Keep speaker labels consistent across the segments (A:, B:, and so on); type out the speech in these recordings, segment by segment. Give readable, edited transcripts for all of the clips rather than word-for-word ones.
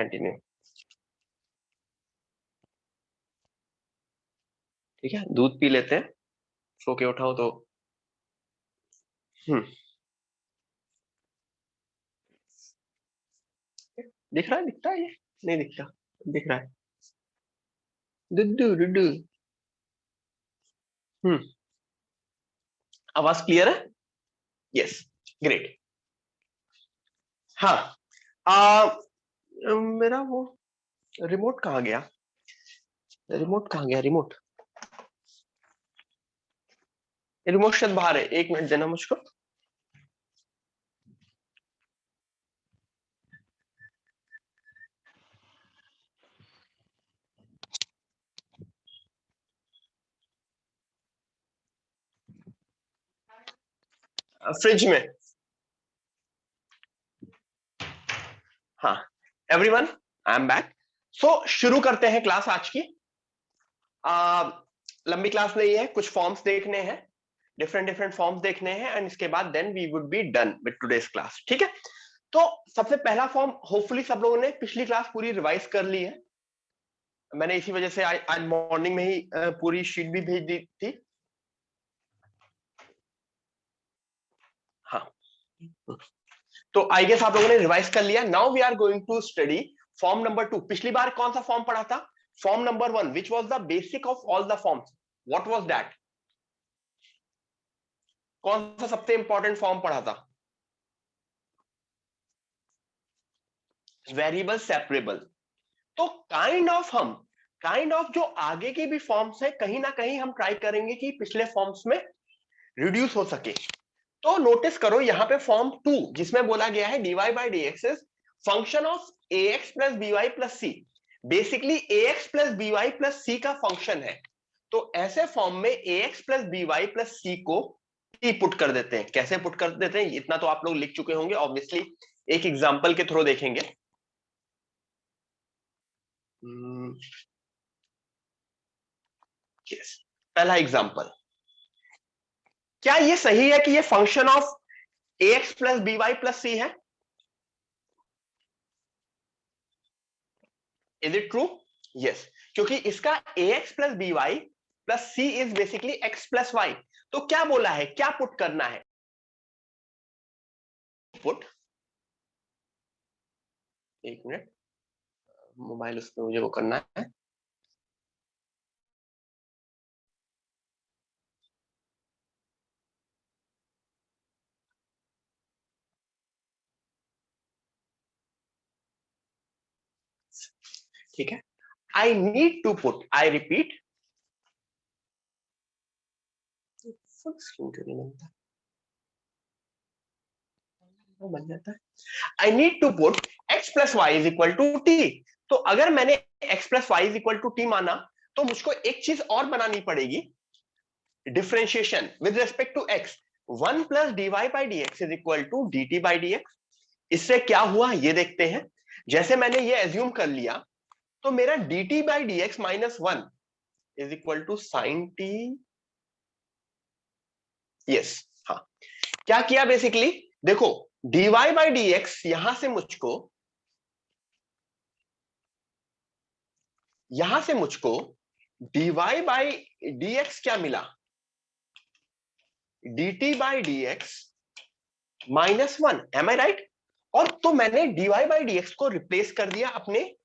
A: Continue. ठीक है, दूध पी लेते हैं, सो के उठाओ तो। दिख रहा है, दिखता है ये? नहीं दिखता, दिख रहा है। दुड्डू दुड्डू। हम्म। आवाज क्लियर है? Yes, great. हाँ। मेरा वो रिमोट कहाँ गया? रिमोट कहाँ गया? रिमोट, रिमोट शायद बाहर है, एक मिनट देना मुझको। फ्रिज में। हाँ, एवरीवन, आई एम बैक। सो शुरू करते हैं क्लास आज की। लंबी क्लास नहीं है, कुछ फॉर्म्स देखने हैं, डिफरेंट डिफरेंट फॉर्म्स देखने हैं, एंड इसके बाद then we would be done with today's class. ठीक है, तो सबसे पहला फॉर्म होपफुली सब लोगों ने पिछली क्लास पूरी रिवाइज कर ली है। मैंने इसी वजह से आज मॉर्निंग में ही पूरी शीट भी भेज दी थी। हाँ, तो आई गेस आप लोगों ने रिवाइज कर लिया। Now we are going to study form number 2। पिछली बार कौन सा फॉर्म पढ़ा था? Form number 1, which was the basic of all the forms. What was that? कौन सा सबसे इंपॉर्टेंट फॉर्म पढ़ा था? Variable separable. तो काइंड ऑफ जो आगे की भी फॉर्म्स है, कहीं ना कहीं हम ट्राई करेंगे कि पिछले फॉर्म्स में रिड्यूस हो सके। तो नोटिस करो यहाँ पे फॉर्म 2 जिसमें बोला गया है dy by dx is function of ax plus by plus c। Basically ax plus by plus c का फंक्शन है। तो ऐसे फॉर्म में ax plus by plus c को t पुट कर देते हैं। कैसे पुट कर देते हैं इतना तो आप लोग लिख चुके होंगे, ऑब्वियसली एक एग्जांपल के थ्रू देखेंगे। yes. पहला एग्जांपल, क्या ये सही है कि ये function of ax plus by plus c है? Is it true? यस, क्योंकि इसका ax plus by plus c is basically x plus y। तो क्या बोला है, क्या पुट करना है? पुट, एक मिनट, मोबाइल उस पर मुझे वो करना है। ठीक है, I need to put, I repeat, full screen क्यों नहीं बनता? वो बन जाता है। I need to put x plus Y is equal to T. तो अगर मैंने x plus Y is equal to T माना, तो मुझको एक चीज और बनानी पड़ेगी, differentiation with respect to x। 1 plus dy by D x is equal to D T by D X. इससे क्या हुआ ये देखते हैं। जैसे मैंने ये एज्यूम कर लिया, तो मेरा dt by D X minus 1 is equal to sine T. Yes, हाँ। क्या किया बेसिकली, देखो dy बाई डी एक्स यहां से मुझको dy बाई डी एक्स क्या मिला? dt by D X minus 1। Am I right? और तो मैंने dy बाई डी एक्स को रिप्लेस कर दिया अपने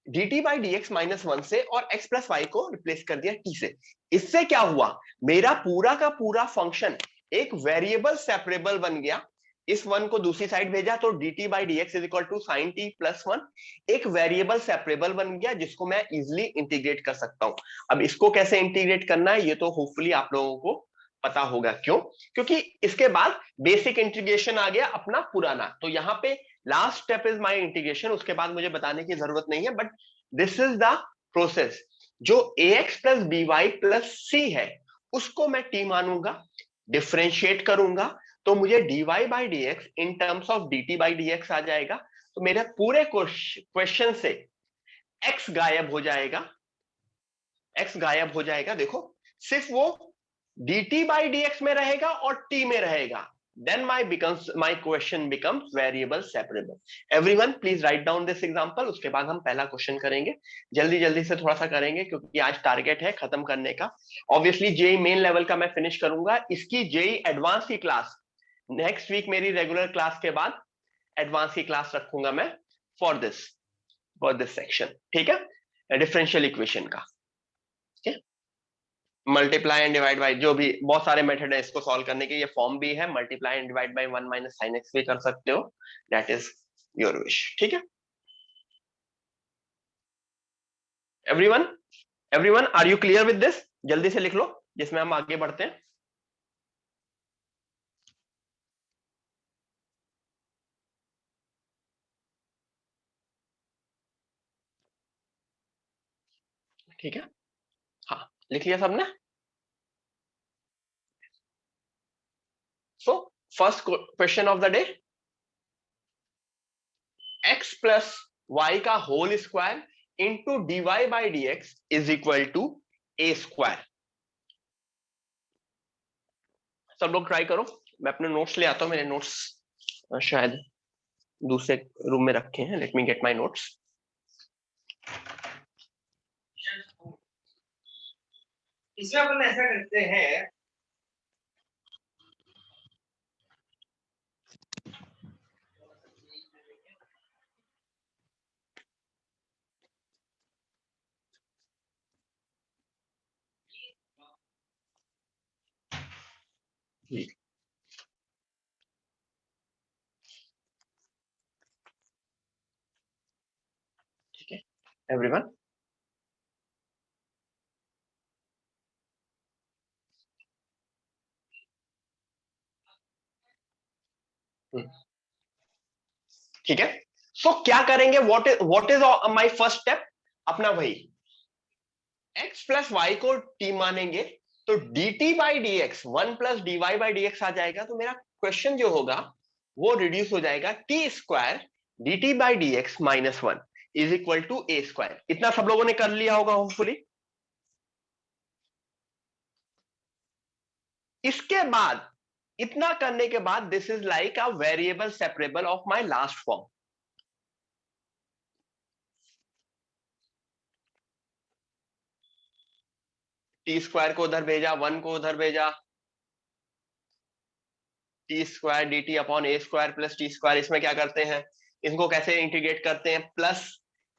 A: dt by D X minus 1 से, और x प्लस वाई को रिप्लेस कर दिया t से। इससे क्या हुआ, मेरा पूरा का पूरा फंक्शन एक वेरिएबल सेपरेबल बन गया। इस वन को दूसरी साइड भेजा तो dt by D x is equal to sine T plus 1, एक वेरिएबल सेपरेबल बन गया जिसको मैं इजिली इंटीग्रेट कर सकता हूं। अब इसको कैसे इंटीग्रेट करना है ये तो होपफुली आप लोगों को पता होगा। क्यों? क्योंकि इसके बाद बेसिक इंटीग्रेशन आ गया अपना पुराना। तो यहाँ पे last step is my integration, उसके बाद मुझे बताने की जरूरत नहीं है, but this is the process. जो ax plus B Y plus C है उसको मैं t मानूंगा, डिफ्रेंशिएट करूंगा, तो मुझे dy by D X in terms of dt by D X आ जाएगा। तो मेरे पूरे क्वेश्चन से x गायब हो जाएगा, x गायब हो जाएगा। देखो सिर्फ वो dt बाई डी एक्स में रहेगा और t में रहेगा, then my question becomes variable separable. Everyone please write down this example. उसके बाद हम पहला क्वेश्चन करेंगे, जल्दी जल्दी से थोड़ा सा करेंगे क्योंकि आज टारगेट है खत्म करने का. ऑब्वियसली जेई मेन लेवल का मैं फिनिश करूंगा, इसकी जेई एडवांस की क्लास नेक्स्ट वीक मेरी रेगुलर क्लास के बाद एडवांस की क्लास रखूंगा मैं फॉर दिस सेक्शन. ठीक है, डिफरेंशियल इक्वेशन का. मल्टीप्लाई एंड डिवाइड बाय, जो भी बहुत सारे मेथड है इसको सॉल्व करने के, ये फॉर्म भी है, multiply and divide by 1 minus sine x भी कर सकते हो, दैट इज योर विश. ठीक है everyone are you clear with this? जल्दी से लिख लो जिसमें हम आगे बढ़ते हैं. ठीक है, हाँ लिख लिया सबने. So first question of the day, x plus Y का whole square into D Y by D x is equal to A square. सब लोग ट्राई करो. मैं अपने नोट्स ले आता हूं, मेरे नोट्स शायद दूसरे रूम में रखे हैं. Let me gate my notes.
B: इसमें अपन ऐसा करते हैं,
A: ठीक है एवरीवन. ठीक है, सो क्या करेंगे, what is my first step? अपना वही x प्लस वाई को t मानेंगे तो dt by D X 1 plus D Y by D X आ जाएगा. तो मेरा क्वेश्चन जो होगा वो रिड्यूस हो जाएगा, T square dt by D X minus 1 is equal to A square. इतना सब लोगों ने कर लिया होगा होपफुली. इसके बाद, इतना करने के बाद, this is like a variable separable of my last form. T square को उधर भेजा, 1 को उधर भेजा, T square D T upon A square plus T square. इसमें क्या करते हैं, इनको कैसे इंटीग्रेट करते हैं, plus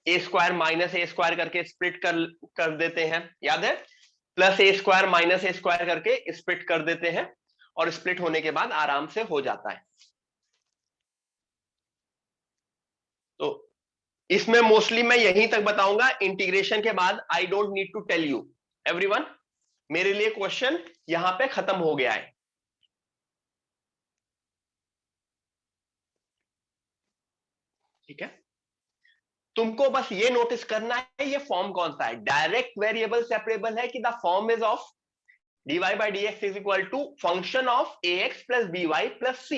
A: A square minus A square करके स्प्लिट कर देते हैं. याद है, plus A square minus A square करके स्प्लिट कर देते हैं और स्प्लिट होने के बाद आराम से हो जाता है. तो इसमें मोस्टली मैं यहीं तक बताऊंगा, इंटीग्रेशन के बाद I don't need to tell you. Everyone, मेरे लिए क्वेश्चन यहां पे खत्म हो गया है. ठीक है, तुमको बस ये नोटिस करना है ये फॉर्म कौन सा है, डायरेक्ट वेरिएबल सेपरेबल है कि the form is of dy by dx is equal to function of ax plus by plus c.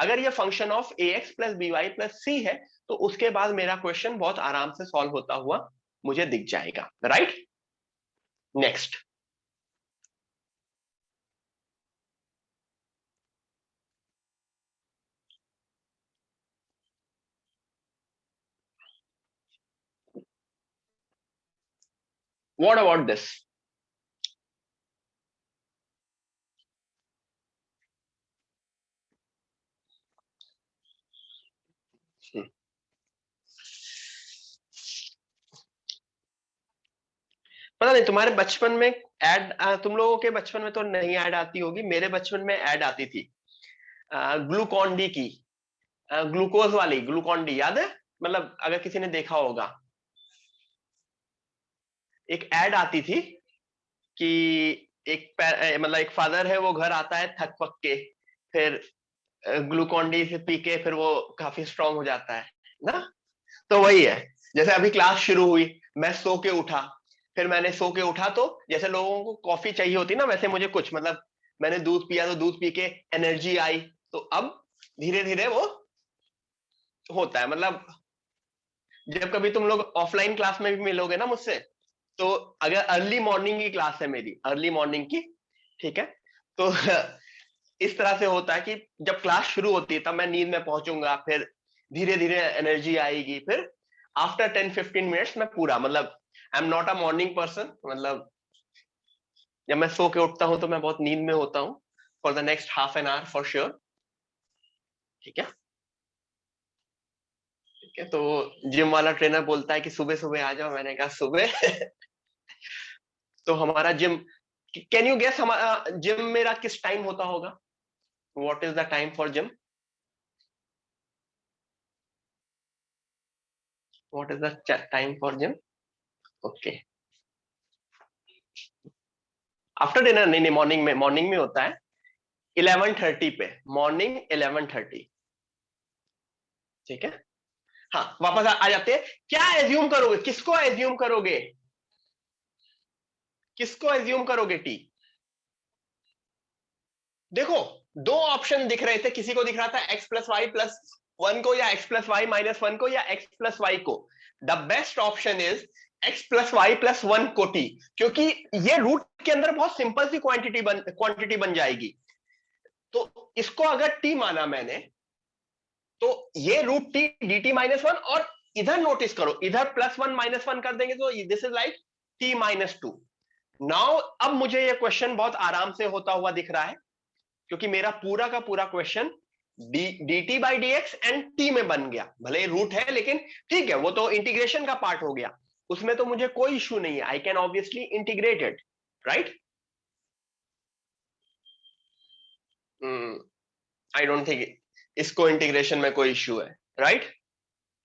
A: अगर ये function of ax plus by plus c है तो उसके बाद मेरा क्वेश्चन बहुत आराम से सॉल्व होता हुआ मुझे दिख जाएगा. Right, next. What about this? पता नहीं तुम्हारे बचपन में ऐड, तुम लोगों के बचपन में तो नहीं ऐड आती होगी, मेरे बचपन में ऐड आती थी ग्लूकॉन डी की, ग्लूकोज वाली ग्लूकॉन डी. याद है, मतलब अगर किसी ने देखा होगा, एक ऐड आती थी कि मतलब एक फादर है, वो घर आता है थक पक के, फिर ग्लूकॉन डी से पी के फिर वो काफी स्ट्रांग हो जाता है ना. तो वही है, जैसे अभी क्लास शुरू हुई, मैं सो के उठा, फिर मैंने सो के उठा तो जैसे लोगों को कॉफी चाहिए होती ना, वैसे मुझे कुछ, मतलब मैंने दूध पिया तो दूध पी के एनर्जी आई. तो अब धीरे धीरे वो होता है. मतलब जब कभी तुम लोग ऑफलाइन क्लास में भी मिलोगे ना मुझसे, तो अगर अर्ली मॉर्निंग की क्लास है मेरी, अर्ली मॉर्निंग की, ठीक है, तो इस तरह से होता है कि जब क्लास शुरू होती है तब मैं नींद में पहुंचूंगा, फिर धीरे धीरे एनर्जी आएगी, फिर आफ्टर 10-15 मिनट्स मैं पूरा, मतलब I am not a morning person, मतलब जब मैं सो के उठता हूं तो मैं बहुत नींद में होता हूं for the next half an hour for sure. ठीक है, ठीक है। तो जिम वाला ट्रेनर बोलता है कि सुबह सुबह आ जाओ, मैंने कहा सुबह तो हमारा जिम, कैन यू गेस हमारा जिम मेरा किस टाइम होता होगा? What is the time for gym? What is the time for gym? Okay, after dinner नहीं, नहीं, मॉर्निंग में होता है 11:30 पे, मॉर्निंग 11:30। ठीक है, हाँ, वापस आ जाते हैं। क्या एज्यूम करोगे, किसको एज्यूम करोगे, किसको एज्यूम करोगे टी? देखो, दो ऑप्शन दिख रहे थे, किसी को दिख रहा था x+y+1 को, या x+y-1 को, या x+y को। The best option is x+y+1 को टी, क्योंकि ये रूट के अंदर बहुत सिंपल सी क्वांटिटी बन जाएगी। तो इसको अगर टी माना मैंने, तो ये रूट टी dt-1, और इधर नोटिस करो, इधर +1 - 1 कर देंगे तो this is like t-2। Now अब मुझे ये क्वेश्चन बहुत आराम से होता हुआ दिख रहा है, क्योंकि मेरा पूरा का पूरा क्वेश्चन dt/dx एंड t में बन गया। भले रूट है लेकिन ठीक है, वो तो इंटीग्रेशन का पार्ट हो गया, उसमें तो मुझे कोई इश्यू नहीं है, I can obviously integrate it, right? I don't think इसको इंटीग्रेशन में कोई इश्यू है, right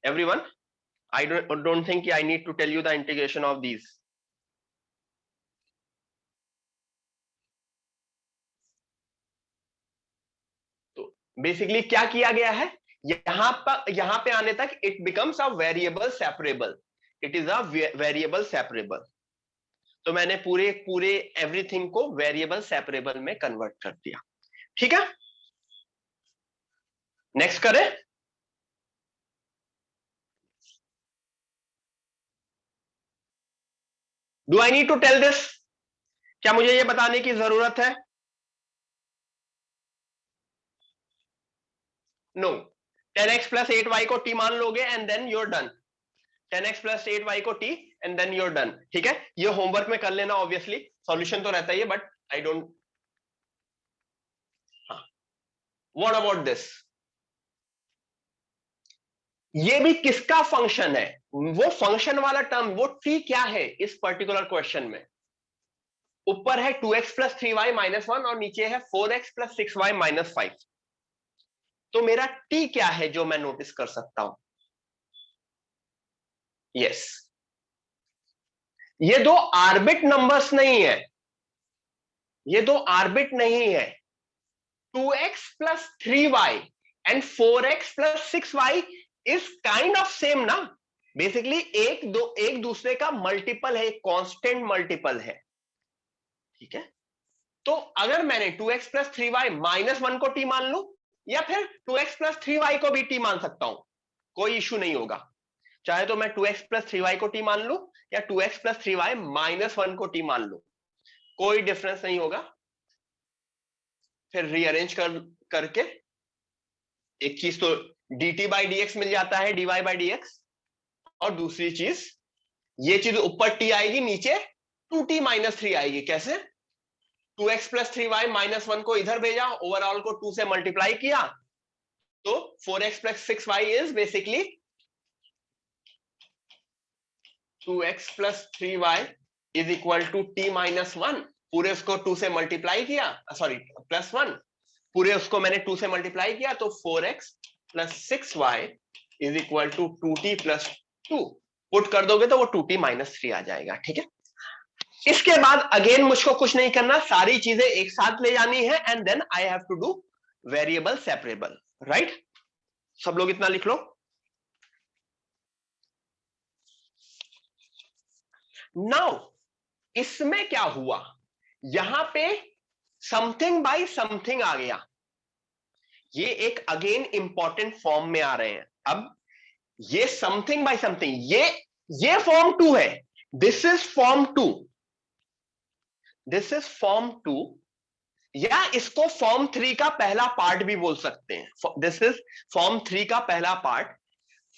A: everyone? I don't think I need to tell you the integration of these. तो बेसिकली क्या किया गया है, यहां पे आने तक it becomes a variable separable, it is a variable separable. तो मैंने पूरे पूरे एवरीथिंग को वेरिएबल सेपरेबल में कन्वर्ट कर दिया। ठीक है, नेक्स्ट करें। Do I need to tell this? क्या मुझे ये बताने की जरूरत है? नो, 10x + 8y को t मान लोगे and then you're done. 10x + 8y को t and then you're done. ठीक है, ये होमवर्क में कर लेना, ऑब्वियसली सॉल्यूशन तो रहता ही है, but I don't. What about this? ये भी किसका फंक्शन है? वो फंक्शन वाला टर्म, वो t क्या है इस पर्टिकुलर क्वेश्चन में? ऊपर है 2x + 3y - 1 और नीचे है 4x + 6y - 5। तो मेरा t क्या है जो मैं नोटिस कर सकता हूं? यस, ये दो आर्बिट नंबर्स नहीं है, ये दो आर्बिट नहीं है। 2x + 3y and 4x + 6y is kind of same ना, बेसिकली एक दूसरे का मल्टीपल है, कांस्टेंट मल्टीपल है। ठीक है, तो अगर मैंने 2x + 3y - 1 को t मान लूं, या फिर 2x + 3y को भी t मान सकता हूं, कोई इश्यू नहीं होगा। चाहे तो मैं 2x + 3y को t मान लूं, या 2x + 3y - 1 को t मान लूं, कोई डिफरेंस नहीं होगा। फिर रीअरेंज करके एक चीज तो dt/dx मिल जाता है, dy/dx, और दूसरी चीज, ये चीज ऊपर t आएगी, नीचे 2t - 3 आएगी। कैसे? 2x + 3y - 1 को इधर भेजा, ओवरऑल को 2 से मल्टीप्लाई किया, तो 4x + 6y is basically 2x + 3y is equal to t - 1। पूरे उसको 2 से मल्टीप्लाई किया, सॉरी +1, पूरे उसको मैंने 2 से मल्टीप्लाई किया, तो 4x + 6y is equal to 2t + 2। Put कर दोगे तो वो 2t - 3 आ जाएगा। ठीक है, इसके बाद अगेन मुझको कुछ नहीं करना, सारी चीजें एक साथ ले जानी है, and then I have to do variable separable, right? सब लोग इतना लिख लो। नाउ इसमें क्या हुआ, यहां पे समथिंग बाय समथिंग आ गया, ये एक अगेन इंपॉर्टेंट फॉर्म में आ रहे हैं। अब ये समथिंग बाय समथिंग, ये फॉर्म 2 है, this is form 2, this is form 2, या इसको फॉर्म 3 का पहला पार्ट भी बोल सकते हैं। दिस इज फॉर्म 3 का पहला पार्ट।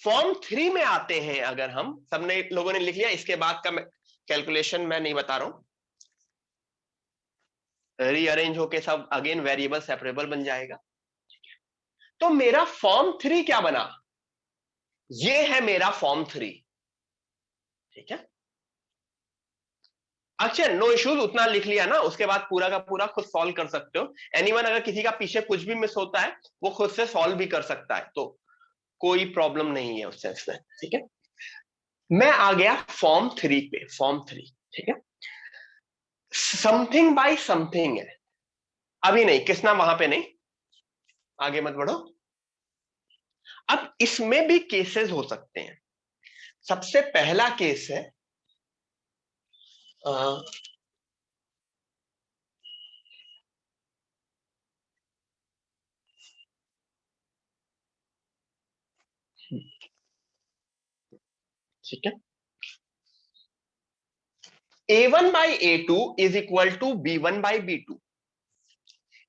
A: फॉर्म 3 में आते हैं अगर हम, सबने लोगों ने लिख लिया, इसके बाद का कैलकुलेशन मैं नहीं बता रहा हूं, रीअरेंज होके सब अगेन वेरिएबल सेपरेबल बन जाएगा। तो मेरा फॉर्म 3 क्या बना, ये है मेरा फॉर्म 3। ठीक है, अच्छा नो इश्यूज, उतना लिख लिया ना, उसके बाद पूरा का पूरा खुद सॉल्व कर सकते हो। एनीवन अगर किसी का पीछे कुछ भी मिस होता है वो खुद से सॉल्व भी कर सकता है, तो कोई प्रॉब्लम नहीं है उस सेंस में। ठीक है, मैं आ गया फॉर्म 3 पे। फॉर्म 3, ठीक है, समथिंग बाय समथिंग है, अभी नहीं, किसना वहां पे नहीं, आगे मत बढ़ो। अब इसमें भी केसेस हो सकते हैं। सबसे पहला केस है ठीक है, A1 by A2 is equal to B1 by B2।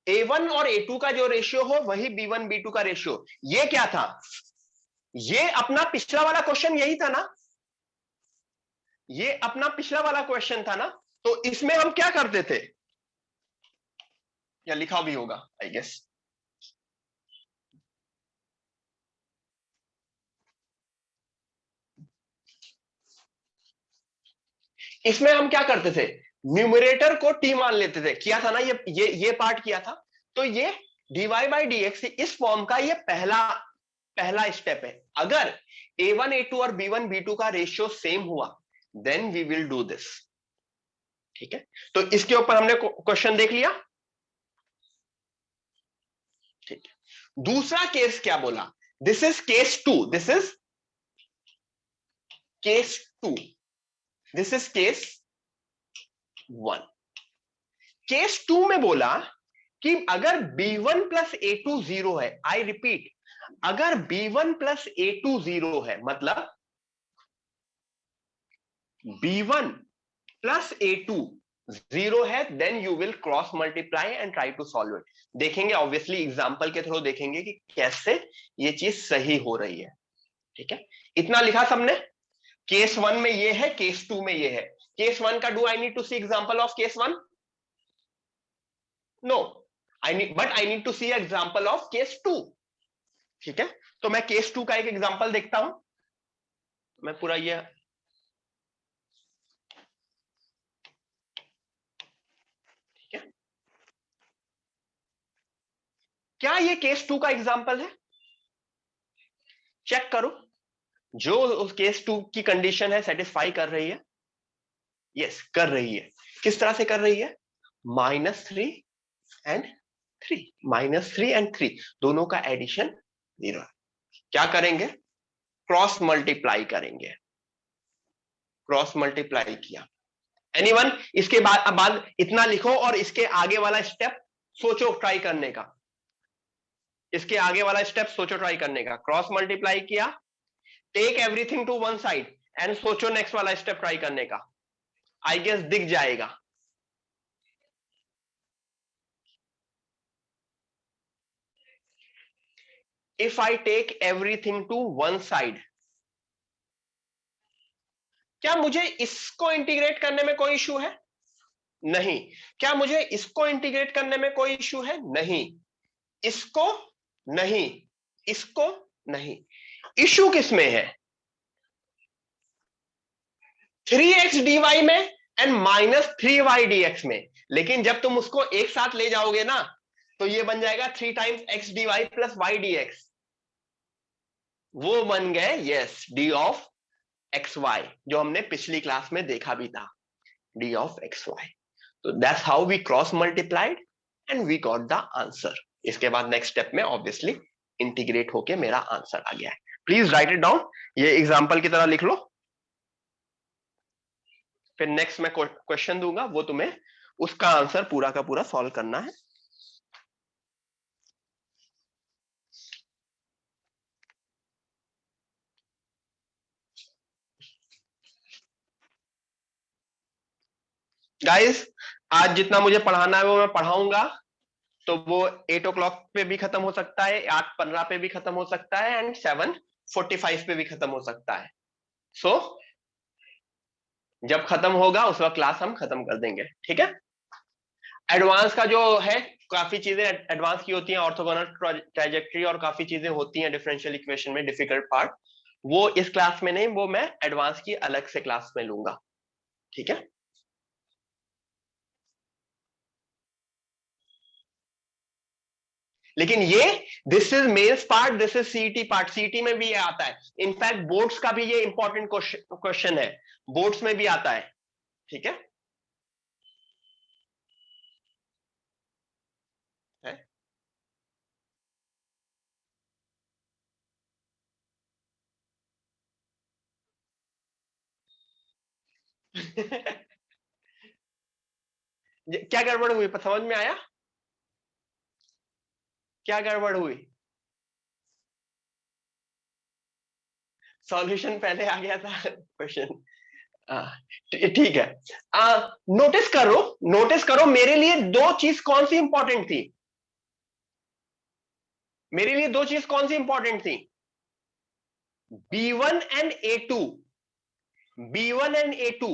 A: A1 और A2 का जो रेशियो हो वही B1 B2 का रेशियो। ये क्या था, ये अपना पिछला वाला क्वेश्चन यही था ना, ये अपना पिछला वाला क्वेश्चन था ना। तो इसमें हम क्या करते थे, या लिखा भी होगा आई गेस, इसमें हम क्या करते थे, न्यूमरेटर को टी मान लेते थे, किया था ना, ये पार्ट किया था। तो ये dy बाई dx इस फॉर्म का ये पहला पहला स्टेप है। अगर A1 A2 और B1 B2 का रेशियो सेम हुआ then we will do this. ठीक है, तो इसके ऊपर हमने क्वेश्चन देख लिया। ठीक है, दूसरा केस क्या बोला, this is case 2, this is case 2, this is case 1। Case 2 में बोला कि अगर B1 प्लस A2 जीरो है, आई रिपीट, अगर B1 प्लस A2 जीरो है, मतलब B1 प्लस A2 जीरो है, then you will cross multiply and try to solve it. देखेंगे ऑब्वियसली, एग्जांपल के थ्रू देखेंगे कि कैसे ये चीज सही हो रही है। ठीक है, इतना लिखा सबने। केस 1 में ये है, केस 2 में ये है। केस 1 का do I need to see example of case 1? No, I need to see example of case 2। ठीक है, तो मैं केस 2 का एक एग्जांपल देखता हूं। मैं पूरा ये, ठीक है, क्या ये केस 2 का एग्जांपल है? चेक करो, जो उस केस 2 की कंडीशन है सेटिस्फाई कर रही है। यस, कर रही है। किस तरह से कर रही है, -3 एंड 3, -3 एंड 3 दोनों का एडिशन 0 है। क्या करेंगे, क्रॉस मल्टीप्लाई करेंगे। क्रॉस मल्टीप्लाई किया, एनीवन इसके बाद इतना लिखो और इसके आगे वाला स्टेप सोचो ट्राई करने का। इसके आगे वाला स्टेप सोचो ट्राई करने का। क्रॉस मल्टीप्लाई किया, take everything to one side and सोचो नेक्स्ट वाला स्टेप ट्राई करने का। आई गेस दिख जाएगा। If I take everything to one side, क्या मुझे इसको इंटीग्रेट करने में कोई इशू है? नहीं। क्या मुझे इसको इंटीग्रेट करने में कोई इशू है? नहीं। इसको नहीं, इसको नहीं। इशू किसमें है, 3x dy में एंड -3y dx में। लेकिन जब तुम उसको एक साथ ले जाओगे ना, तो ये बन जाएगा 3 times x dy plus y dx। वो बन गए यस d ऑफ xy, जो हमने पिछली क्लास में देखा भी था, d ऑफ xy। तो that's how we cross multiplied and we got the answer. इसके बाद नेक्स्ट स्टेप में ऑब्वियसली इंटीग्रेट होके मेरा आंसर आ गया है। प्लीज राइट इट डाउन, ये एग्जांपल की तरह लिख लो। फिर नेक्स्ट मैं क्वेश्चन दूंगा, वो तुम्हें उसका आंसर पूरा का पूरा सॉल्व करना है। गाइस, आज जितना मुझे पढ़ाना है वो मैं पढ़ाऊंगा। तो वो 8 o'clock पे भी खत्म हो सकता है, 8:15 पे भी खत्म हो सकता है, एंड 7:45 पे भी खत्म हो सकता है। सो जब खत्म होगा उस वक्त क्लास हम खत्म कर देंगे, ठीक है। एडवांस का जो है, काफी चीजें एडवांस की होती हैं, ऑर्थोगोनल ट्राइजेक्टरी और काफी चीजें होती हैं डिफरेंशियल इक्वेशन में, डिफिकल्ट पार्ट, वो इस क्लास में नहीं, वो मैं एडवांस की अलग से क्लास में लूंगा, ठीक है। लेकिन ये this is mains part, this is CET part, CET में भी ये आता है, इनफैक्ट बोर्ड्स का भी ये इंपॉर्टेंट क्वेश्चन है, बोर्ड्स में भी आता है, ठीक है। क्या गड़बड़ हुई, समझ में आया? क्या गड़बड़ हुई? सॉल्यूशन पहले आ गया था क्वेश्चन, ठीक है। नोटिस करो मेरे लिए दो चीज कौन सी इंपॉर्टेंट थी, मेरे लिए दो चीज कौन सी इंपॉर्टेंट थी, B1 and A2, B1 and A2।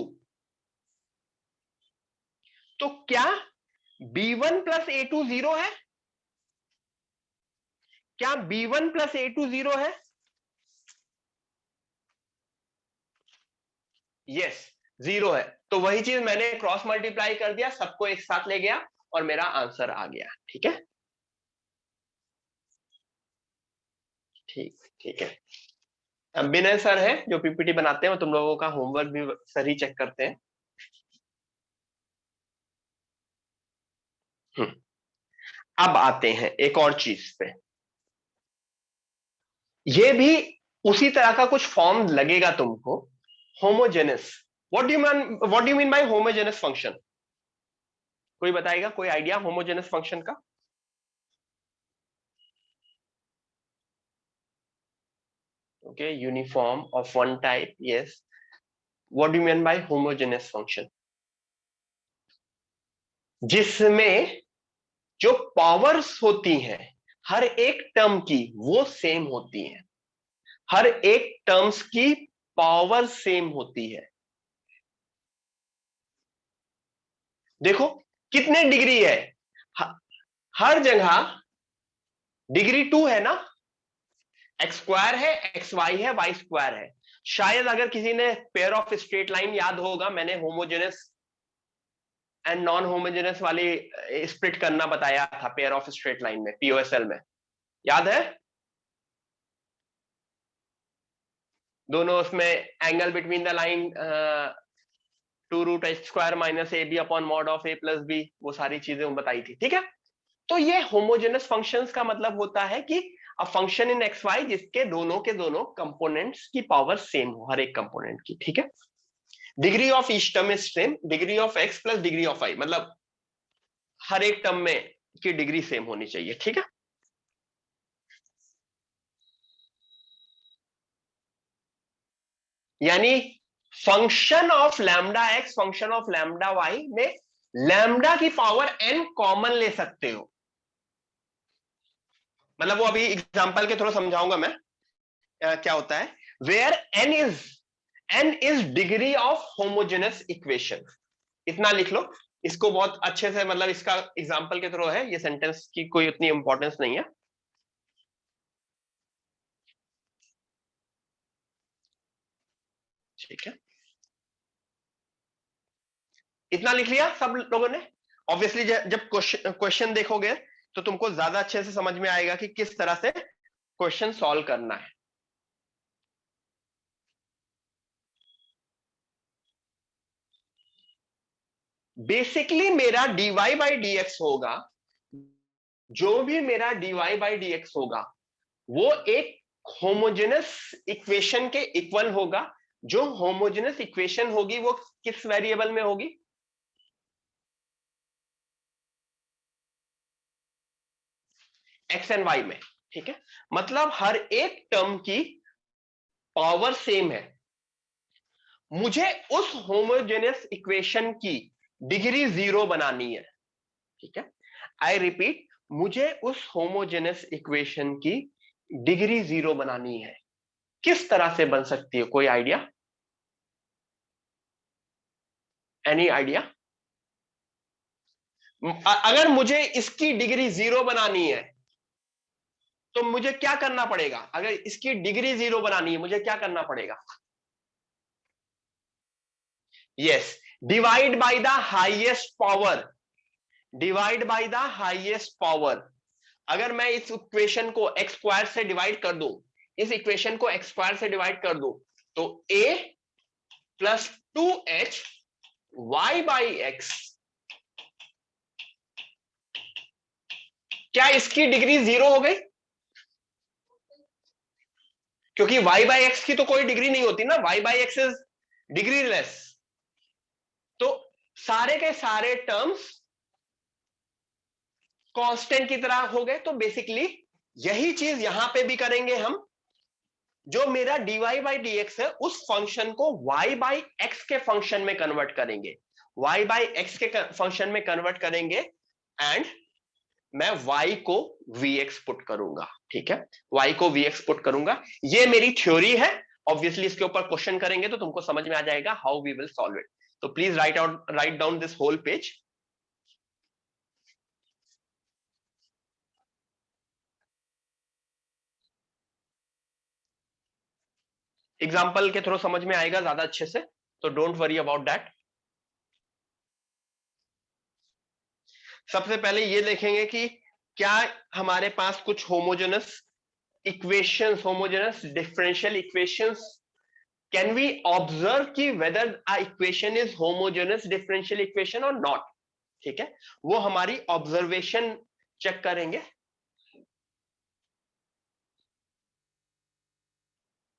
A: तो क्या B1 प्लस A2 जीरो है? क्या B1 प्लस A2 जीरो है? यस, जीरो है। तो वही चीज मैंने क्रॉस मल्टीप्लाई कर दिया, सबको एक साथ ले गया और मेरा आंसर आ गया, ठीक है। ठीक ठीक है। अब विनय सर है जो पीपीटी बनाते हैं, तुम लोगों का होमवर्क भी सर ही चेक करते हैं। अब आते हैं एक और चीज पे, ये भी उसी तरह का कुछ फॉर्म लगेगा तुमको, homogeneous. What do you mean by homogeneous function? कोई बताएगा, कोई आइडिया होमोजेनस फंक्शन का? Okay, uniform of one type, yes. What do you mean by homogeneous function? जिसमें जो पावर्स होती हैं हर एक टर्म की वो सेम होती हैं, हर एक टर्म्स की पावर सेम होती है। देखो कितने डिग्री है, हर जगह डिग्री 2 है ना, एक्स स्क्वायर है, एक्स वाई है, वाई स्क्वायर है। शायद अगर किसी ने पेयर ऑफ स्ट्रेट लाइन याद होगा, मैंने होमोजेनस एंड नॉन होमोजेनस वाली स्प्लिट करना बताया था पेयर ऑफ स्ट्रेट लाइन में, पीओएसएल में, याद है? दोनों उसमें angle between the line 2√h² minus a b upon mod of a plus b, वो सारी चीजें बताई थी, ठीक है। तो ये होमोजेनस फंक्शंस का मतलब होता है कि a function in x y जिसके दोनों के दोनों कंपोनेंट्स की पावर सेम हो, हर एक कंपोनेंट की, ठीक है। Degree of each term is same, degree of x plus degree of y, मतलब हर एक टर्म में की डिग्री सेम होनी चाहिए, ठीक है। यानी function of lambda x, function of lambda y में लैम्डा की पावर n कॉमन ले सकते हो, मतलब वो अभी एग्जांपल के थ्रू समझाऊंगा मैं क्या होता है। Where n is degree of homogeneous equation, इतना लिख लो इसको बहुत अच्छे से, मतलब इसका एग्जांपल के थ्रू है, ये सेंटेंस की कोई उतनी इंपॉर्टेंस नहीं है। ठीक है, इतना लिख लिया सब लोगों ने। ऑब्वियसली जब क्वेश्चन देखोगे तो तुमको ज्यादा अच्छे से समझ में आएगा कि किस तरह से क्वेश्चन सॉल्व करना है। बेसिकली मेरा dy बाई डी एक्स होगा, जो भी मेरा dy बाई डी एक्स होगा वो एक होमोजेनस इक्वेशन के इक्वल होगा। जो होमोजेनस इक्वेशन होगी वो किस वेरिएबल में होगी? एक्स एंड वाई में, ठीक है। मतलब हर एक टर्म की पावर सेम है, मुझे उस होमोजेनस इक्वेशन की डिग्री 0 बनानी है, ठीक है। आई रिपीट, मुझे उस होमोजेनस इक्वेशन की डिग्री 0 बनानी है। किस तरह से बन सकती है? कोई आइडिया? Any idea? अगर मुझे इसकी डिग्री 0 बनानी है तो मुझे क्या करना पड़ेगा? अगर इसकी डिग्री 0 बनानी है मुझे क्या करना पड़ेगा? Yes, divide by the highest power. Divide by the highest power. अगर मैं इस इक्वेशन को एक्स स्क्वायर से डिवाइड कर दूं, इस इक्वेशन को एक्स स्क्वायर से डिवाइड कर दूं, तो a plus 2h y by x, क्या इसकी डिग्री 0 हो गई? क्योंकि y बाई एक्स की तो कोई डिग्री नहीं होती ना, y by x is degree less. तो सारे के सारे टर्म्स कांस्टेंट की तरह हो गए। तो बेसिकली यही चीज यहां पे भी करेंगे हम। जो मेरा dy बाई डी एक्स है उस फंक्शन को y बाई एक्स के फंक्शन में कन्वर्ट करेंगे, y बाई एक्स के फंक्शन में कन्वर्ट करेंगे एंड मैं y को vx पुट करूंगा। ठीक है, y को vx पुट करूंगा। ये मेरी थ्योरी है। ऑब्वियसली इसके ऊपर क्वेश्चन करेंगे तो तुमको समझ में आ जाएगा how we will solve it. तो please write down this whole page. Example के थ्रू समझ में आएगा ज्यादा अच्छे से, तो डोंट वरी अबाउट दैट। सबसे पहले ये देखेंगे कि क्या हमारे पास कुछ homogeneous equations, homogeneous differential equations, can we observe कि whether a equation is homogeneous differential equation और नॉट। ठीक है, वो हमारी ऑब्जर्वेशन चेक करेंगे।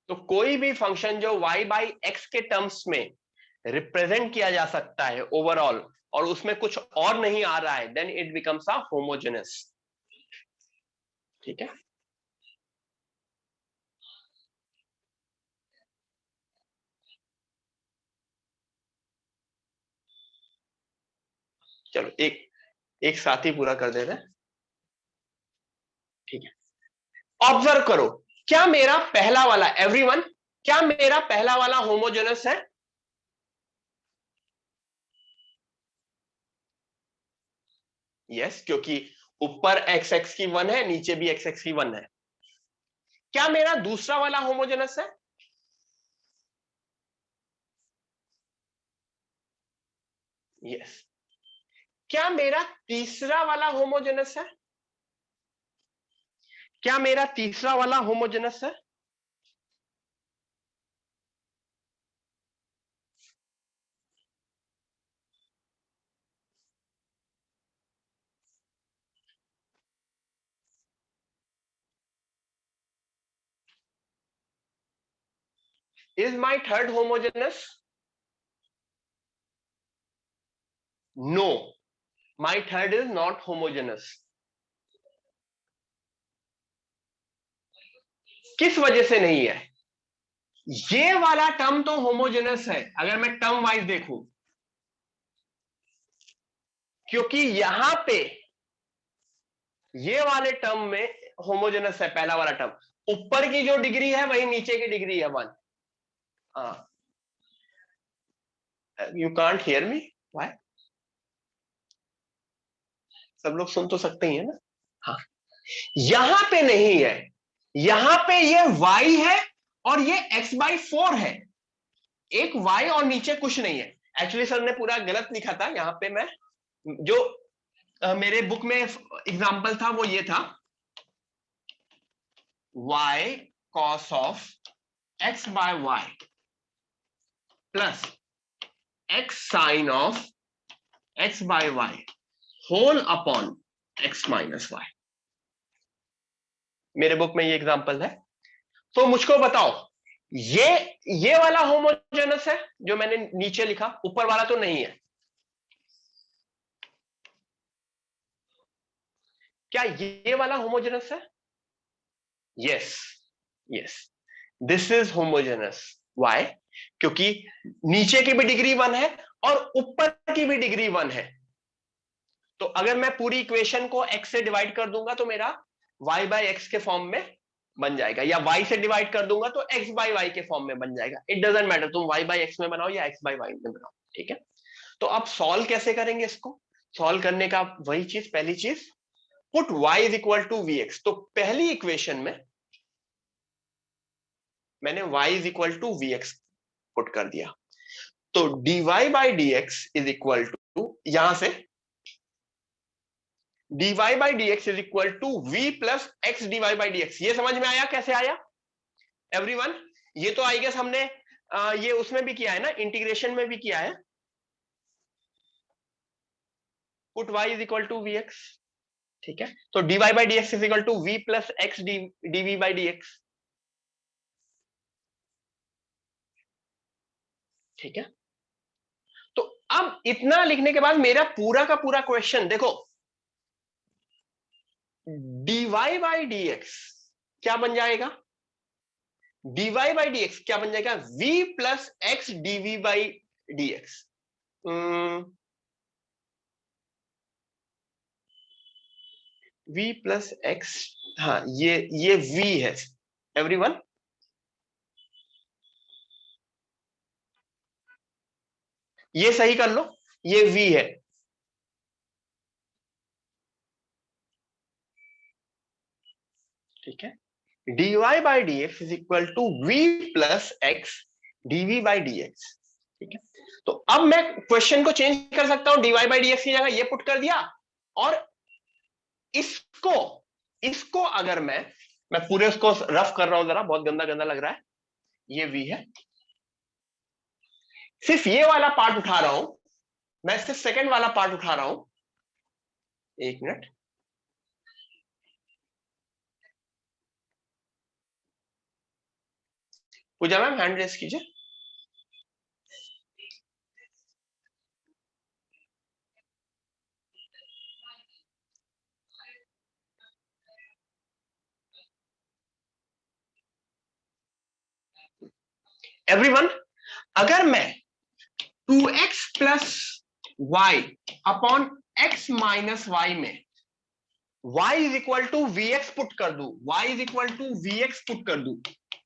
A: तो कोई भी फंक्शन जो y बाई एक्स के टर्म्स में रिप्रेजेंट किया जा सकता है ओवरऑल, और उसमें कुछ और नहीं आ रहा है, then it becomes a homogeneous. ठीक है, चलो एक साथ ही पूरा कर देते हैं। ठीक है, ऑब्जर्व करो, क्या मेरा पहला वाला, एवरीवन, क्या मेरा पहला वाला होमोजेनस है? यस, क्योंकि ऊपर एक्स एक्स की 1 है, नीचे भी एक्स एक्स की 1 है। क्या मेरा दूसरा वाला होमोजेनस है? यस। क्या मेरा तीसरा वाला होमोजेनस है? क्या मेरा तीसरा वाला होमोजेनस है? Is my third homogeneous? No, my third is not homogeneous. किस वजह से नहीं है? ये वाला टर्म तो होमोजेनस है अगर मैं टर्म वाइज देखूं, क्योंकि यहां पे ये वाले टर्म में होमोजेनस है पहला वाला टर्म। ऊपर की जो डिग्री है वही नीचे की डिग्री है 1। You can't hear me, why? सब लोग सुन तो सकते ही है ना? हाँ, यहां पे नहीं है, यहां पे ये y है और ये x बाई 4 है। एक y और नीचे कुछ नहीं है। एक्चुअली सर ने पूरा गलत लिखा था यहाँ पे। मैं जो मेरे बुक में एग्जांपल था वो ये था, y cos of x by y plus x sine of x by y whole upon x minus y। मेरे बुक में ये एग्जांपल है। तो मुझको बताओ, ये वाला होमोजेनस है जो मैंने नीचे लिखा, ऊपर वाला तो नहीं है। क्या ये वाला होमोजेनस है? Yes, yes, this is homogeneous. Why? क्योंकि नीचे की भी डिग्री 1 है और ऊपर की भी डिग्री 1 है। तो अगर मैं पूरी इक्वेशन को x से डिवाइड कर दूंगा तो मेरा y बाय एक्स के फॉर्म में बन जाएगा, या y से डिवाइड कर दूंगा तो x बाय वाई के फॉर्म में बन जाएगा। इट डजंट मैटर तुम y बाय एक्स में बनाओ या x बाय वाई में बनाओ, ठीक है। तो अब सॉल्व कैसे करेंगे इसको? सॉल्व करने का वही चीज, पहली चीज put y is equal to vx। तो पहली इक्वेशन में मैंने y is equal to vx put कर दिया, तो dy by dx is equal to, यहां से dy by dx is equal to v plus x dy by dx। ये समझ में आया कैसे आया एवरीवन? ये तो आई गेस हमने ये उसमें भी किया है ना, इंटीग्रेशन में भी किया है। Put y is equal to vx, ठीक है। तो dy by dx is equal to v plus x dv by dx, ठीक है। तो अब इतना लिखने के बाद मेरा पूरा का पूरा क्वेश्चन देखो, dy बाई dx क्या बन जाएगा? dy बाई dx क्या बन जाएगा? v plus x dv by dx। v plus x, हाँ ये v है एवरीवन। ये सही कर लो, ये v है, ठीक है। dy by dx is equal to v plus x dv by dx, ठीक है। तो अब मैं क्वेश्चन को चेंज कर सकता हूं, dy बाई dx की जगह ये पुट कर दिया, और इसको इसको अगर मैं पूरे उसको रफ कर रहा हूं, जरा बहुत गंदा गंदा लग रहा है, ये v है। सिर्फ ये वाला पार्ट उठा रहा हूं मैं, सिर्फ सेकंड वाला पार्ट उठा रहा हूं, एक minute. Puja ma'am hand raise कीजिए। एवरीवन, अगर मैं 2x plus y upon x minus y में y is equal to vx put कर दूं, y is equal to vx put कर दूं,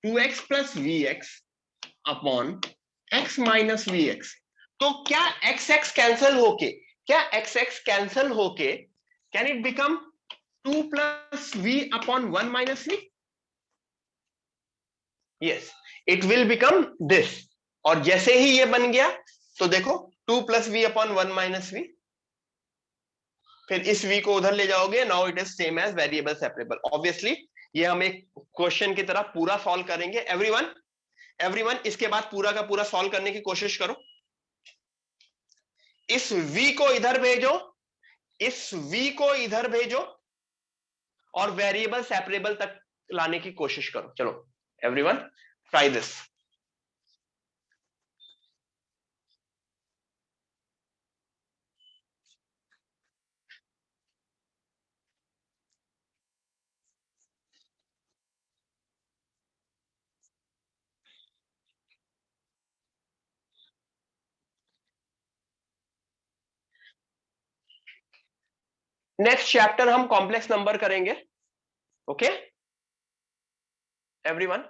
A: 2x plus vx upon x minus vx, तो क्या x कैंसल होके, क्या x कैंसल होके can it become 2 plus v upon 1 minus v? Yes, it will become this. और जैसे ही ये बन गया तो देखो 2 plus v upon 1 minus v, फिर इस v को उधर ले जाओगे, now it is same as variable separable. Obviously ये हम एक क्वेश्चन की तरह पूरा सॉल्व करेंगे। एवरीवन इसके बाद पूरा का पूरा सॉल्व करने की कोशिश करो। इस v को इधर भेजो, इस v को इधर भेजो, और वेरिएबल सेपरेबल तक लाने की कोशिश करो। चलो everyone try this. Next chapter हम कॉम्प्लेक्स नंबर करेंगे, okay everyone.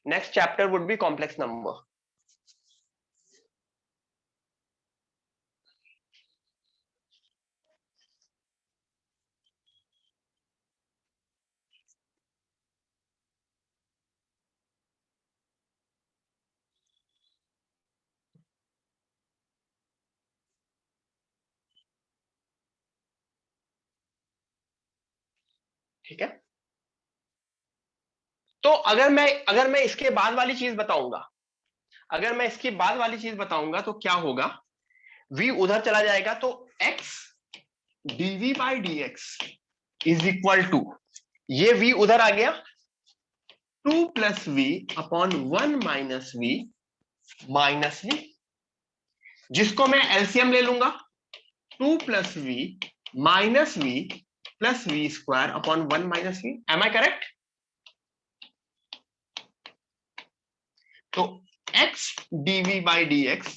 A: Next chapter would be complex number. ठीक है, तो अगर मैं इसके बाद वाली चीज बताऊंगा, अगर मैं इसके बाद वाली चीज बताऊंगा तो क्या होगा, v उधर चला जाएगा, तो x dv by dx is equal to, ये v उधर आ गया, 2 plus v upon 1 minus v, जिसको मैं एलसीएम ले लूंगा, 2 plus v minus v plus v square upon 1 minus v. Am I correct? तो x dv by dx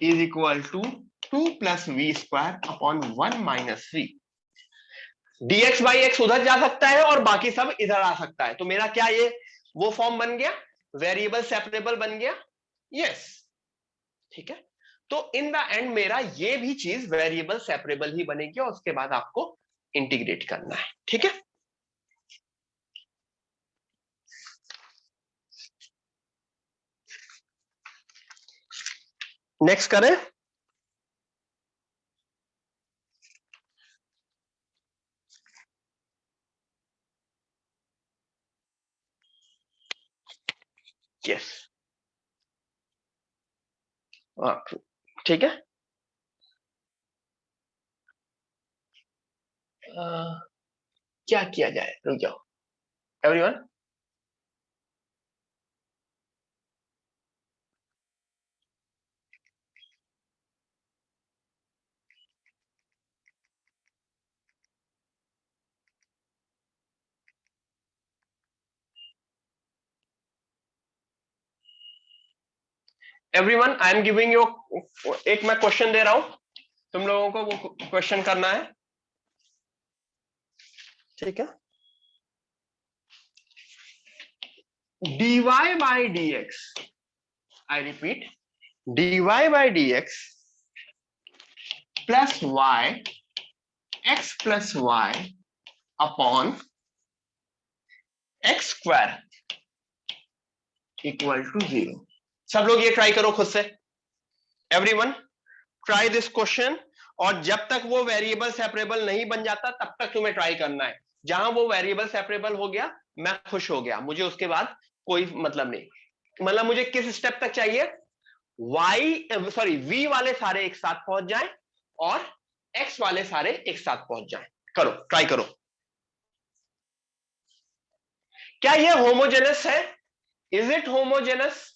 A: is equal to 2 plus v square upon 1 minus v. dx by x उधर जा सकता है और बाकी सब इधर आ सकता है, तो मेरा क्या ये वो फॉर्म बन गया, वेरिएबल सेपरेबल बन गया। यस, ठीक है। तो इन द एंड मेरा ये भी चीज वेरिएबल सेपरेबल ही बनेगी और उसके बाद आपको इंटीग्रेट करना है, ठीक है। नेक्स्ट करें। यस, ठीक है। क्या किया जाए, रुक जाओ everyone. Everyone, I am giving you, एक मैं क्वेश्चन दे रहा हूं, तुम लोगों को वो क्वेश्चन करना है, ठीक है। dy by dx, I repeat, dy by dx plus y, x plus y upon x square equal to 0। सब लोग ये ट्राई करो खुद से, एवरीवन ट्राई दिस क्वेश्चन। और जब तक वो वेरिएबल सेपरेबल नहीं बन जाता तब तक तुम्हें ट्राई करना है। जहां वो वेरिएबल सेपरेबल हो गया मैं खुश हो गया, मुझे उसके बाद कोई मतलब नहीं। मतलब मुझे किस स्टेप तक चाहिए, v वाले सारे एक साथ पहुंच जाएं और x वाले सारे एक साथ पहुंच जाएं। करो, ट्राई करो। क्या ये होमोजेनस है? Is it homogeneous?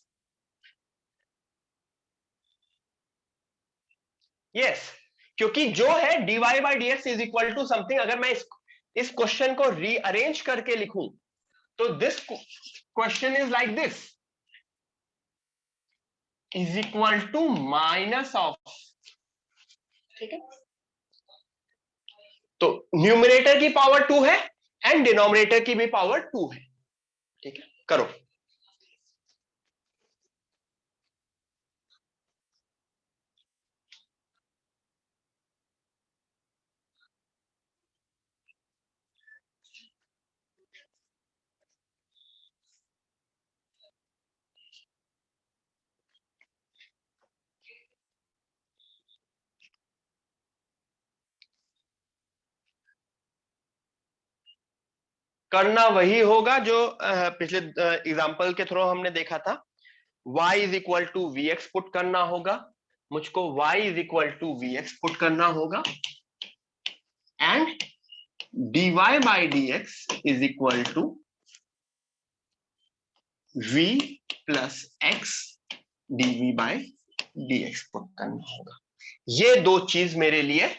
A: यस, क्योंकि जो है dy by D x is equal to something, अगर मैं इस क्वेश्चन को रीअरेंज करके लिखूं तो this question is like this, is equal to minus of, ठीक है। तो न्यूमरेटर की पावर 2 है एंड डिनोमिनेटर की भी पावर 2 है, ठीक है। करो। करना वही होगा जो पिछले एग्जांपल के थ्रू हमने देखा था। y is equal to v x put करना होगा, मुझको y is equal to v x put करना होगा and dy by D x is equal to v plus x dv by D x put करना होगा। ये दो चीज मेरे लिए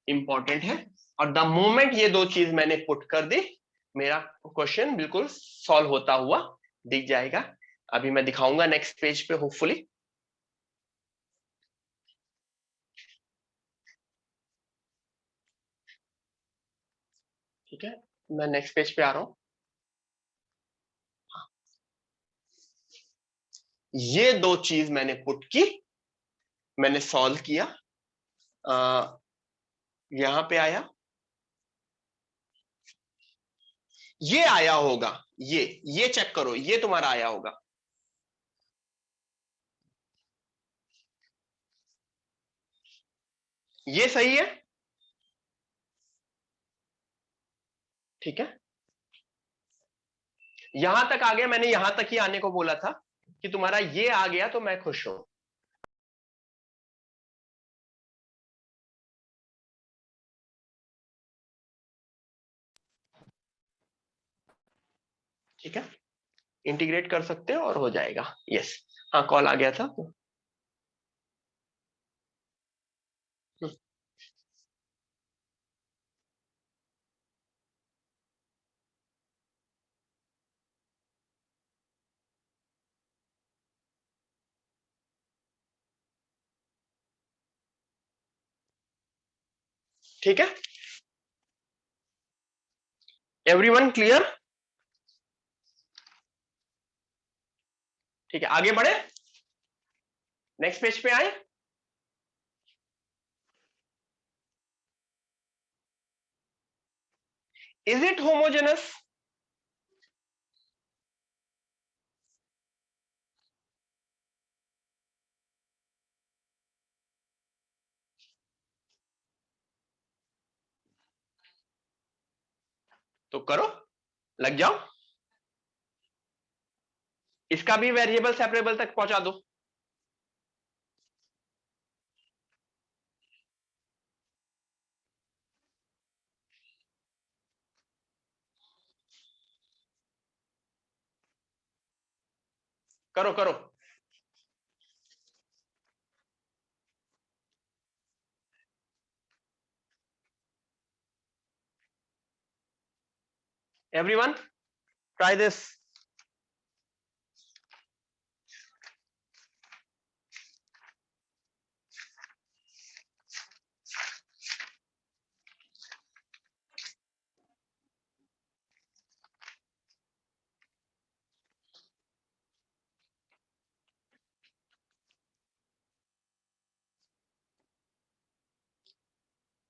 A: इंपॉर्टेंट है और द मोमेंट ये दो चीज मैंने पुट कर दी मेरा क्वेश्चन बिल्कुल सॉल्व होता हुआ दिख जाएगा। अभी मैं दिखाऊंगा नेक्स्ट पेज पे होपफुली। ठीक है, मैं नेक्स्ट पेज पे आ रहा हूं। ये दो चीज मैंने पुट की, मैंने सॉल्व किया, यहां पे आया, ये आया होगा, ये चेक करो, ये तुम्हारा आया होगा। ये सही है, ठीक है। यहां तक आ गया, मैंने यहां तक ही आने को बोला था कि तुम्हारा ये आ गया तो मैं खुश हूं। ठीक है, इंटीग्रेट कर सकते हो और हो जाएगा। यस, हाँ कॉल आ गया था। ठीक है, एवरीवन क्लियर? ठीक है, आगे बढ़े, नेक्स्ट पेज पे आए। Is it homogeneous? तो करो, लग जाओ, इसका भी वेरिएबल सेपरेबल तक पहुंचा दो। करो करो। Everyone try this.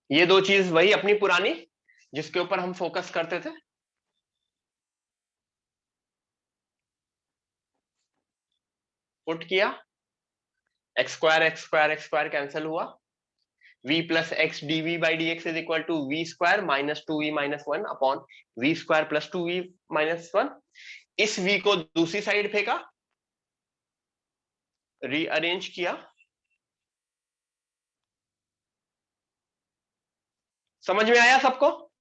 A: ये दो चीज वही अपनी पुरानी जिसके ऊपर हम फोकस करते थे। पुट किया, एक्स स्क्वायर कैंसिल हुआ, v plus x dv by D x is equal to v square minus two v minus one upon v square plus two v minus one. इस v को दूसरी side फेंका, rearrange किया, समझ में आया सबको?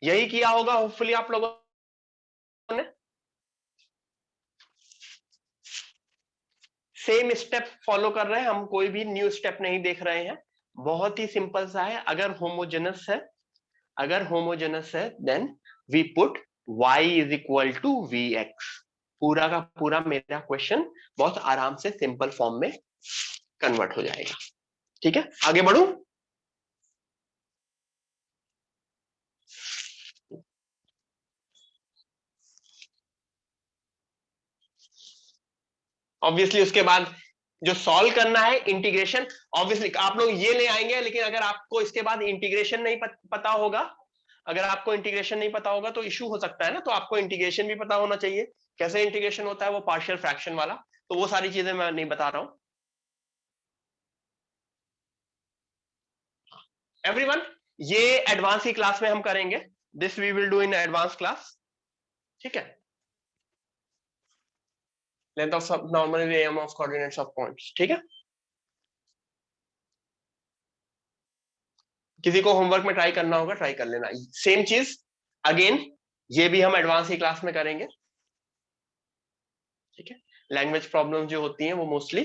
A: यही किया होगा होपफुली आप लोगों ने। सेम स्टेप फॉलो कर रहे हैं हम, कोई भी न्यू स्टेप नहीं देख रहे हैं, बहुत ही सिंपल सा है। अगर होमोजेनस है then we put y is equal to v x. पूरा का पूरा मेरा क्वेश्चन बहुत आराम से सिंपल फॉर्म में कन्वर्ट हो जाएगा। ठीक है, आगे बढ़ूं। ऑब्वियसली उसके बाद जो सॉल्व करना है इंटीग्रेशन, ऑब्वियसली आप लोग ये ले आएंगे, लेकिन अगर आपको इसके बाद इंटीग्रेशन नहीं पता होगा, अगर आपको इंटीग्रेशन नहीं पता होगा तो इशू हो सकता है ना। तो आपको इंटीग्रेशन भी पता होना चाहिए, कैसे इंटीग्रेशन होता है वो पार्शियल फ्रैक्शन वाला। तो वो सारी चीजें मैं नहीं बता रहा हूं। एवरीवन, ये एडवांस की क्लास में हम करेंगे, this we will do in advance class. ठीक है, length of normal area of coordinates of points. ठीक है, किसी को होमवर्क में ट्राई करना होगा ट्राई कर लेना। सेम चीज अगेन, ये भी हम एडवांस की क्लास में करेंगे। ठीक है, लैंग्वेज प्रॉब्लम जो होती हैं वो मोस्टली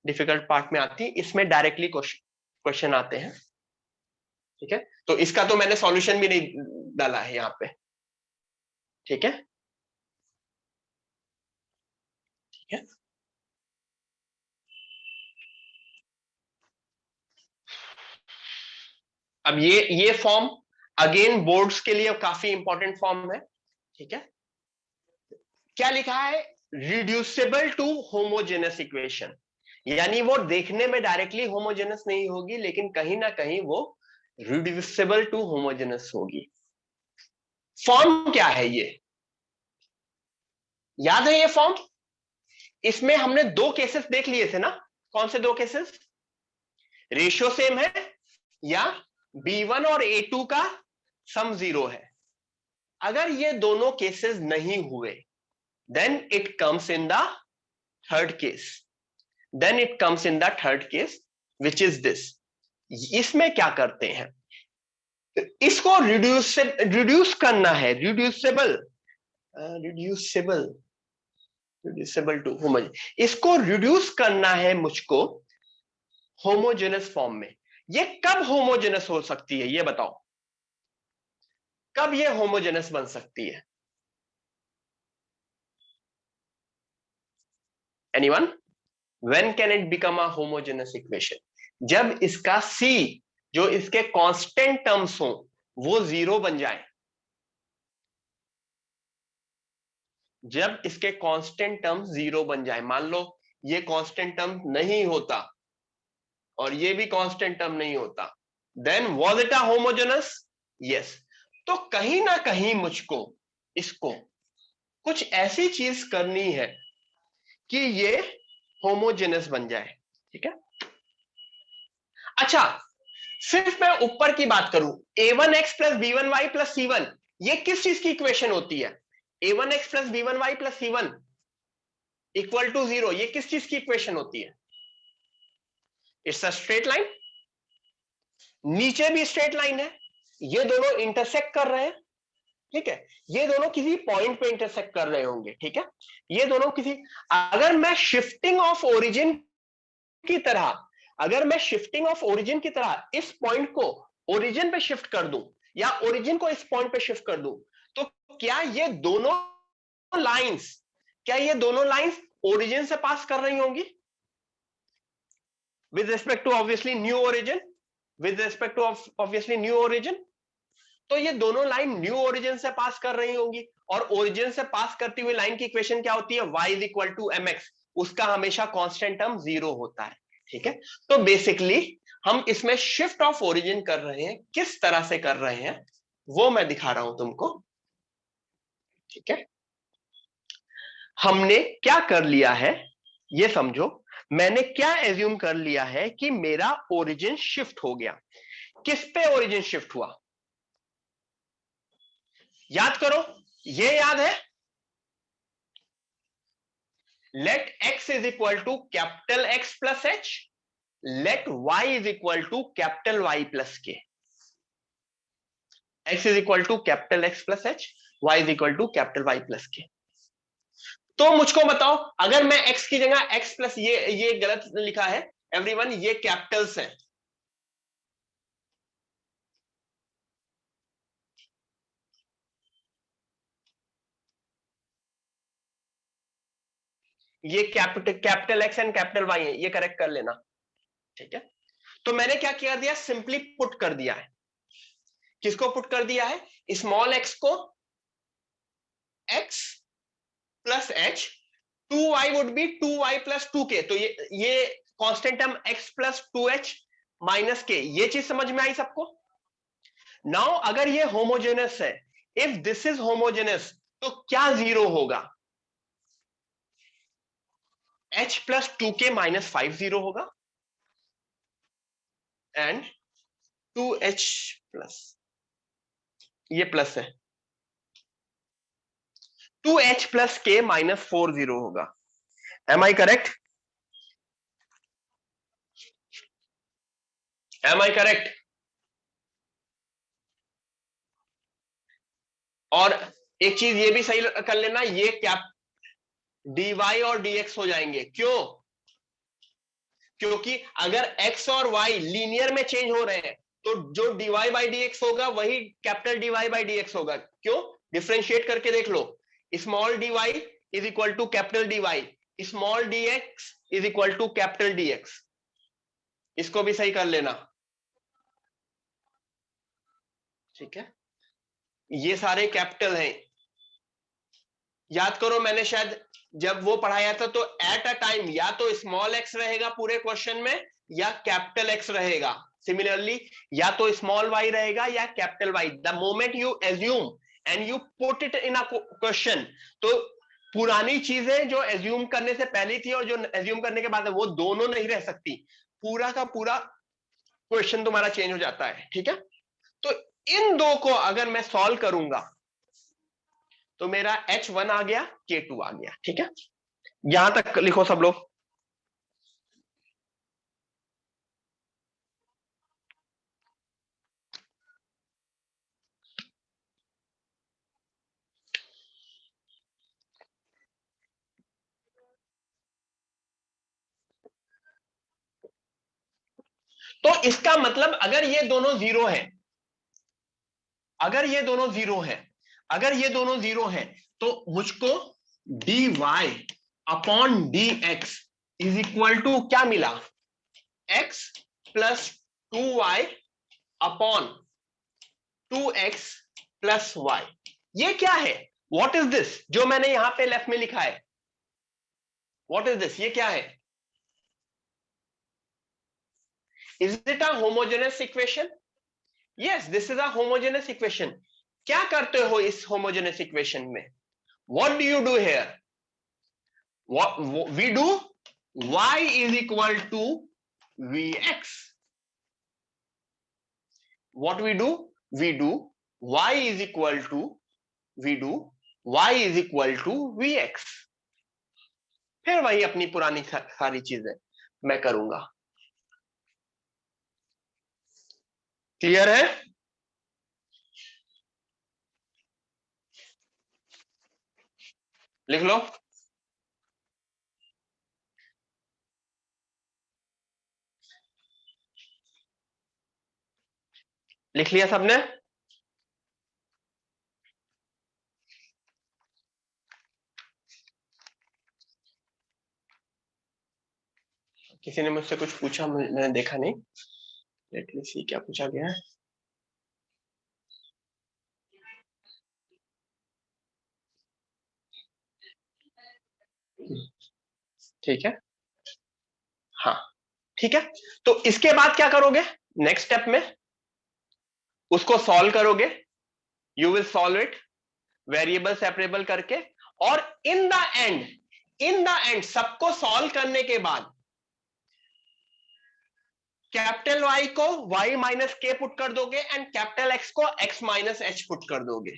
A: डिफिकल्ट पार्ट में आती है, इसमें डायरेक्टली क्वेश्चन आते हैं। ठीक है, तो इसका तो मैंने सॉल्यूशन भी नहीं डाला है यहाँ पे। ठीक है, ठीक है, अब ये फॉर्म अगेन बोर्ड्स के लिए काफी इंपॉर्टेंट फॉर्म है। ठीक है, क्या लिखा है? रिड्यूसिबल टू होमोजेनस इक्वेशन, यानी वो देखने में डायरेक्टली होमोजेनस नहीं होगी, लेकिन कहीं ना कहीं वो रिड्यूसिबल टू होमोजेनस होगी। फॉर्म क्या है ये? याद है ये फॉर्म? इसमें हमने दो केसेस देख लिए थे ना। कौन से दो केसेस? रेशियो सेम है या B1 और A2 का सम जीरो है। अगर ये दोनों केसेस नहीं हुए then it comes in the third case, which is this। इसमें क्या करते हैं? इसको रिड्यूस करना है, रिड्यूसिबल टू होमोजेनस, इसको रिड्यूस करना है मुझको होमोजेनस फॉर्म में। ये कब होमोजेनस हो सकती है ये बताओ, कब ये होमोजेनस बन सकती है? Anyone? When can it become a homogeneous equation? जब इसका c, जो इसके कांस्टेंट टर्म्स हो, वो जीरो बन जाए। जब इसके कांस्टेंट टर्म 0 बन जाए। मान लो ये कांस्टेंट टर्म नहीं होता और ये भी कांस्टेंट टर्म नहीं होता, then was it a homogeneous? Yes. तो कहीं ना कहीं मुझको इसको कुछ ऐसी चीज करनी है कि ये होमोजेनस बन जाए, ठीक है। अच्छा, सिर्फ मैं ऊपर की बात करूं, a1x plus b1y plus c1, ये किस चीज की इक्वेशन होती है? a1x plus b1y plus c1 equal to 0, ये किस चीज की इक्वेशन होती है? It's a straight line. नीचे भी स्ट्रेट लाइन है, ये दोनों इंटरसेक्ट कर रहे हैं, ठीक है। ये दोनों किसी पॉइंट पे इंटरसेक्ट कर रहे होंगे, ठीक है। ये दोनों किसी, अगर मैं शिफ्टिंग ऑफ ओरिजिन की तरह, अगर मैं शिफ्टिंग ऑफ ओरिजिन की तरह इस पॉइंट को ओरिजिन पे शिफ्ट कर दूं या ओरिजिन को इस पॉइंट पे शिफ्ट कर दूं, तो क्या ये दोनों लाइंस, क्या ये दोनों लाइंस ओरिजिन से पास कर रही होंगी with respect to obviously new origin, with respect to obviously new origin? तो ये दोनों लाइन न्यू ओरिजिन से पास कर रही होंगी, और ओरिजिन से पास करती हुई लाइन की इक्वेशन क्या होती है? y is equal to m x, उसका हमेशा कांस्टेंट टर्म 0 होता है, ठीक है। तो बेसिकली हम इसमें शिफ्ट ऑफ ओरिजिन कर रहे हैं, किस तरह से कर रहे हैं वो मैं दिखा रहा हूं तुमको, ठीक है। हमने क्या कर लिया है ये समझो, मैंने क्या एज्यूम कर लिया है कि मेरा ओरिजिन शिफ्ट हो गया। किस पे ओरिजिन शिफ्ट हुआ? याद करो, ये याद है, let x is equal to capital X plus H, let y is equal to capital Y plus K। x is equal to capital X plus H, y is equal to capital Y plus K। तो मुझको बताओ, अगर मैं x की जगह x plus, ये गलत लिखा है एवरीवन, ये कैपिटल्स हैं, ये capital X and capital Y है, ये करेक्ट कर लेना, ठीक है। तो मैंने क्या किया दिया, सिंपली पुट कर दिया है। किसको पुट कर दिया है? स्मॉल x को x plus h, 2y would be 2y plus 2k। तो ये constant term x plus 2h minus k, ये चीज समझ में आई सबको? नाउ अगर ये होमोजेनस है, इफ दिस इज होमोजेनस, तो क्या 0 होगा? h प्लस 2k माइनस 5 0 होगा, एंड 2h प्लस, ये प्लस है, 2h प्लस k माइनस 4 0 होगा। Am I correct? Am I correct? और एक चीज ये भी सही कर लेना, ये क्या dy और dx हो जाएंगे, क्यों? क्योंकि अगर x और y लीनियर में चेंज हो रहे हैं, तो जो dy बाई dx होगा वही कैपिटल dy बाई dx होगा। क्यों? डिफरेंशिएट करके देख लो, small dy is equal to capital dy, small dx is equal to capital dx। इसको भी सही कर लेना, ठीक है। ये सारे कैपिटल हैं, याद करो मैंने शायद जब वो पढ़ाया था, तो एट अ टाइम या तो स्मॉल x रहेगा पूरे क्वेश्चन में या कैपिटल X रहेगा, सिमिलरली या तो स्मॉल y रहेगा या capital Y। The moment you assume and you put it in a question, तो पुरानी चीजें जो एज्यूम करने से पहले थी और जो एज्यूम करने के बाद है, वो दोनों नहीं रह सकती, पूरा का पूरा क्वेश्चन तुम्हारा चेंज हो जाता है, ठीक है। तो इन दो को अगर मैं सॉल्व करूंगा तो मेरा H1 आ गया, K2 आ गया, ठीक है। यहां तक लिखो सब लोग। तो इसका मतलब अगर ये दोनों जीरो है, अगर ये दोनों जीरो है, अगर ये दोनों जीरो है, तो मुझको dy upon dx is equal to क्या मिला? x plus 2y upon 2x plus y। ये क्या है? व्हाट इज दिस जो मैंने यहां पे लेफ्ट में लिखा है? What is this? ये क्या है? Is it a homogeneous equation? Yes, this is a homogeneous equation. क्या करते हो इस होमोजेनस इक्वेशन में? What do you do here? what we do? Y is equal to Vx. What we do? We do y is equal to y is equal to Vx. फिर वही अपनी पुरानी सारी चीजें मैं करूंगा. क्लियर है? लिख लो. लिख लिया सबने? किसी ने मुझसे कुछ पूछा, मैंने देखा नहीं. लेट मी सी क्या पूछा गया है. ठीक है. हाँ, ठीक है. तो इसके बाद क्या करोगे? नेक्स्ट स्टेप में उसको सॉल्व करोगे. You will solve it variable separable करके. और इन द एंड सबको सॉल्व करने के बाद कैपिटल Y को y माइनस के पुट कर दोगे एंड कैपिटल X को x माइनस h पुट कर दोगे.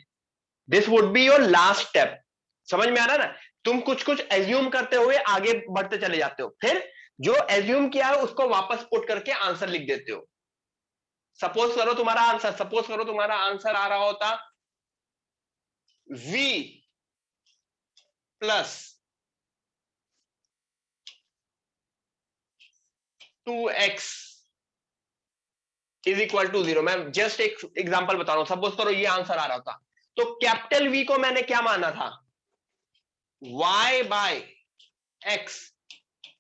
A: This would be your last step. समझ में आ रहा है ना? तुम कुछ कुछ एज्यूम करते हुए आगे बढ़ते चले जाते हो, फिर जो एज्यूम किया है उसको वापस पुट करके आंसर लिख देते हो. सपोज करो तुम्हारा आंसर आ रहा होता v plus 2x is equal to 0. मैं जस्ट एक एग्जांपल बता रहा हूं. सपोज करो ये आंसर आ रहा था, तो कैपिटल V को मैंने क्या माना था? y by x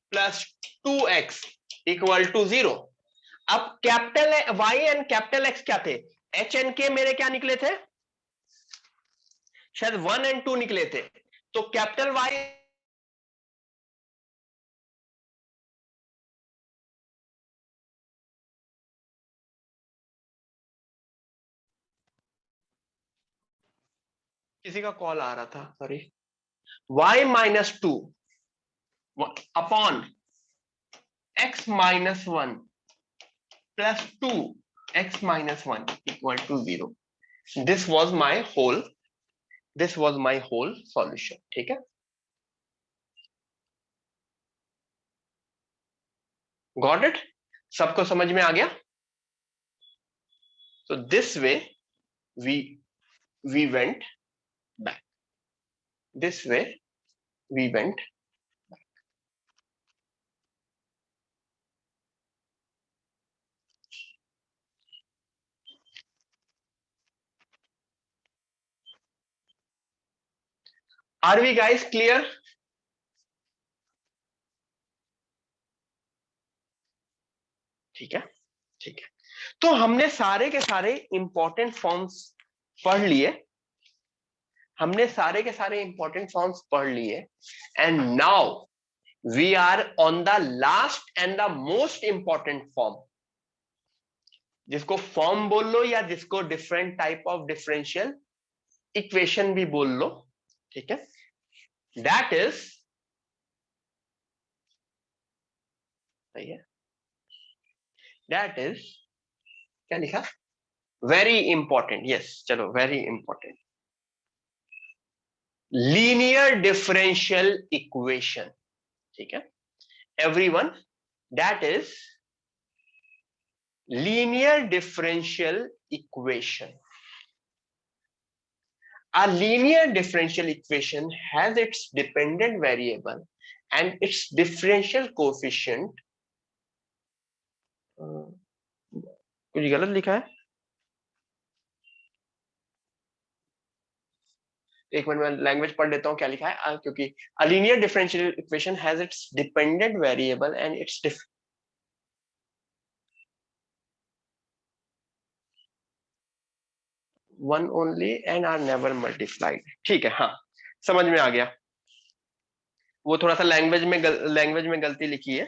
A: plus 2x equal to 0. अब capital Y and capital X क्या थे? h एंड k मेरे क्या निकले थे? शायद 1 एंड 2 निकले थे. तो कैपिटल Y किसी का कॉल आ रहा था, sorry. y minus 2 upon x minus 1 plus 2x minus 1 equal to 0. This was my whole solution. ठीक है. Got it? सबको समझ में आ गया? So this way we went back. This way we went back. Are we guys clear? ठीक है, ठीक है. तो हमने सारे के सारे इंपॉर्टेंट फॉर्म्स पढ़ लिए. And now we are on the last and the most important form, जिसको फॉर्म बोल लो या जिसको different type of differential equation भी बोल लो. ठीक है. दैट इज, सही है, दैट इज क्या लिखा? Very important. यस, चलो, very important. Linear differential equation. ठीक है everyone, that is linear differential equation. A linear differential equation has its dependent variable and its differential coefficient. कुछ गलत लिखा है? एक मिनट में लैंग्वेज पढ़ लेता हूं क्या लिखा है, क्योंकि a linear differential equation has its dependent variable and its 1 only and are never multiplied. ठीक है, हाँ समझ में आ गया। वो थोड़ा सा लैंग्वेज में गलती लिखी है।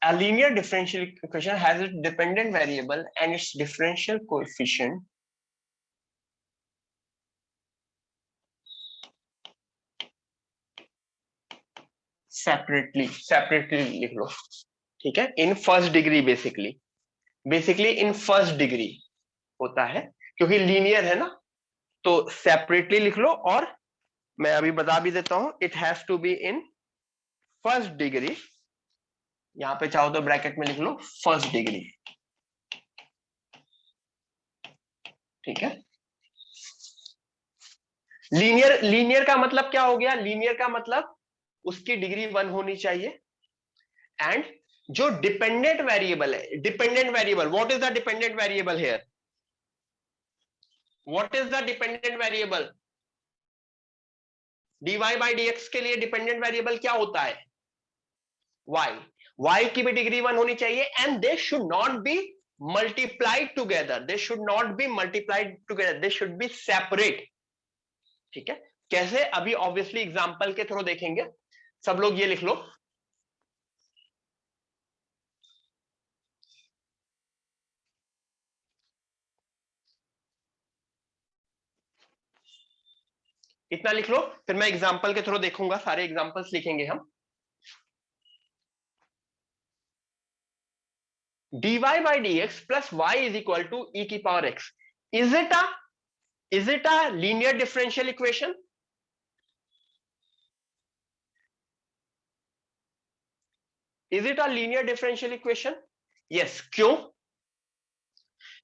A: A linear differential equation has its dependent variable and its differential coefficient separately लिख लो, ठीक है, इन फर्स्ट डिग्री बेसिकली इन फर्स्ट डिग्री होता है, क्योंकि लीनियर है ना, तो सेपरेटली लिख लो। और मैं अभी बता भी देता हूं, it has to be in first degree. यहां पे चाहो तो ब्रैकेट में लिख लो फर्स्ट डिग्री, ठीक है। लीनियर का मतलब क्या हो गया? लीनियर का मतलब उसकी डिग्री 1 होनी चाहिए। एंड जो डिपेंडेंट वेरिएबल है, dependent variable, what is the dependent variable here? What is the dependent variable? dy by dx के लिए डिपेंडेंट वेरिएबल क्या होता है? y की भी डिग्री 1 होनी चाहिए, and they should not be multiplied together, they should be separate, ठीक है। कैसे? अभी ऑब्वियसली एग्जांपल के थ्रू देखेंगे। सब लोग ये लिख लो, इतना लिख लो, फिर मैं एग्जांपल के थ्रू देखूंगा, सारे एग्जांपल्स लिखेंगे हम। dy by dx plus y is equal to e की power x. Is it a linear differential equation? Is it a linear differential equation? Yes. क्यों?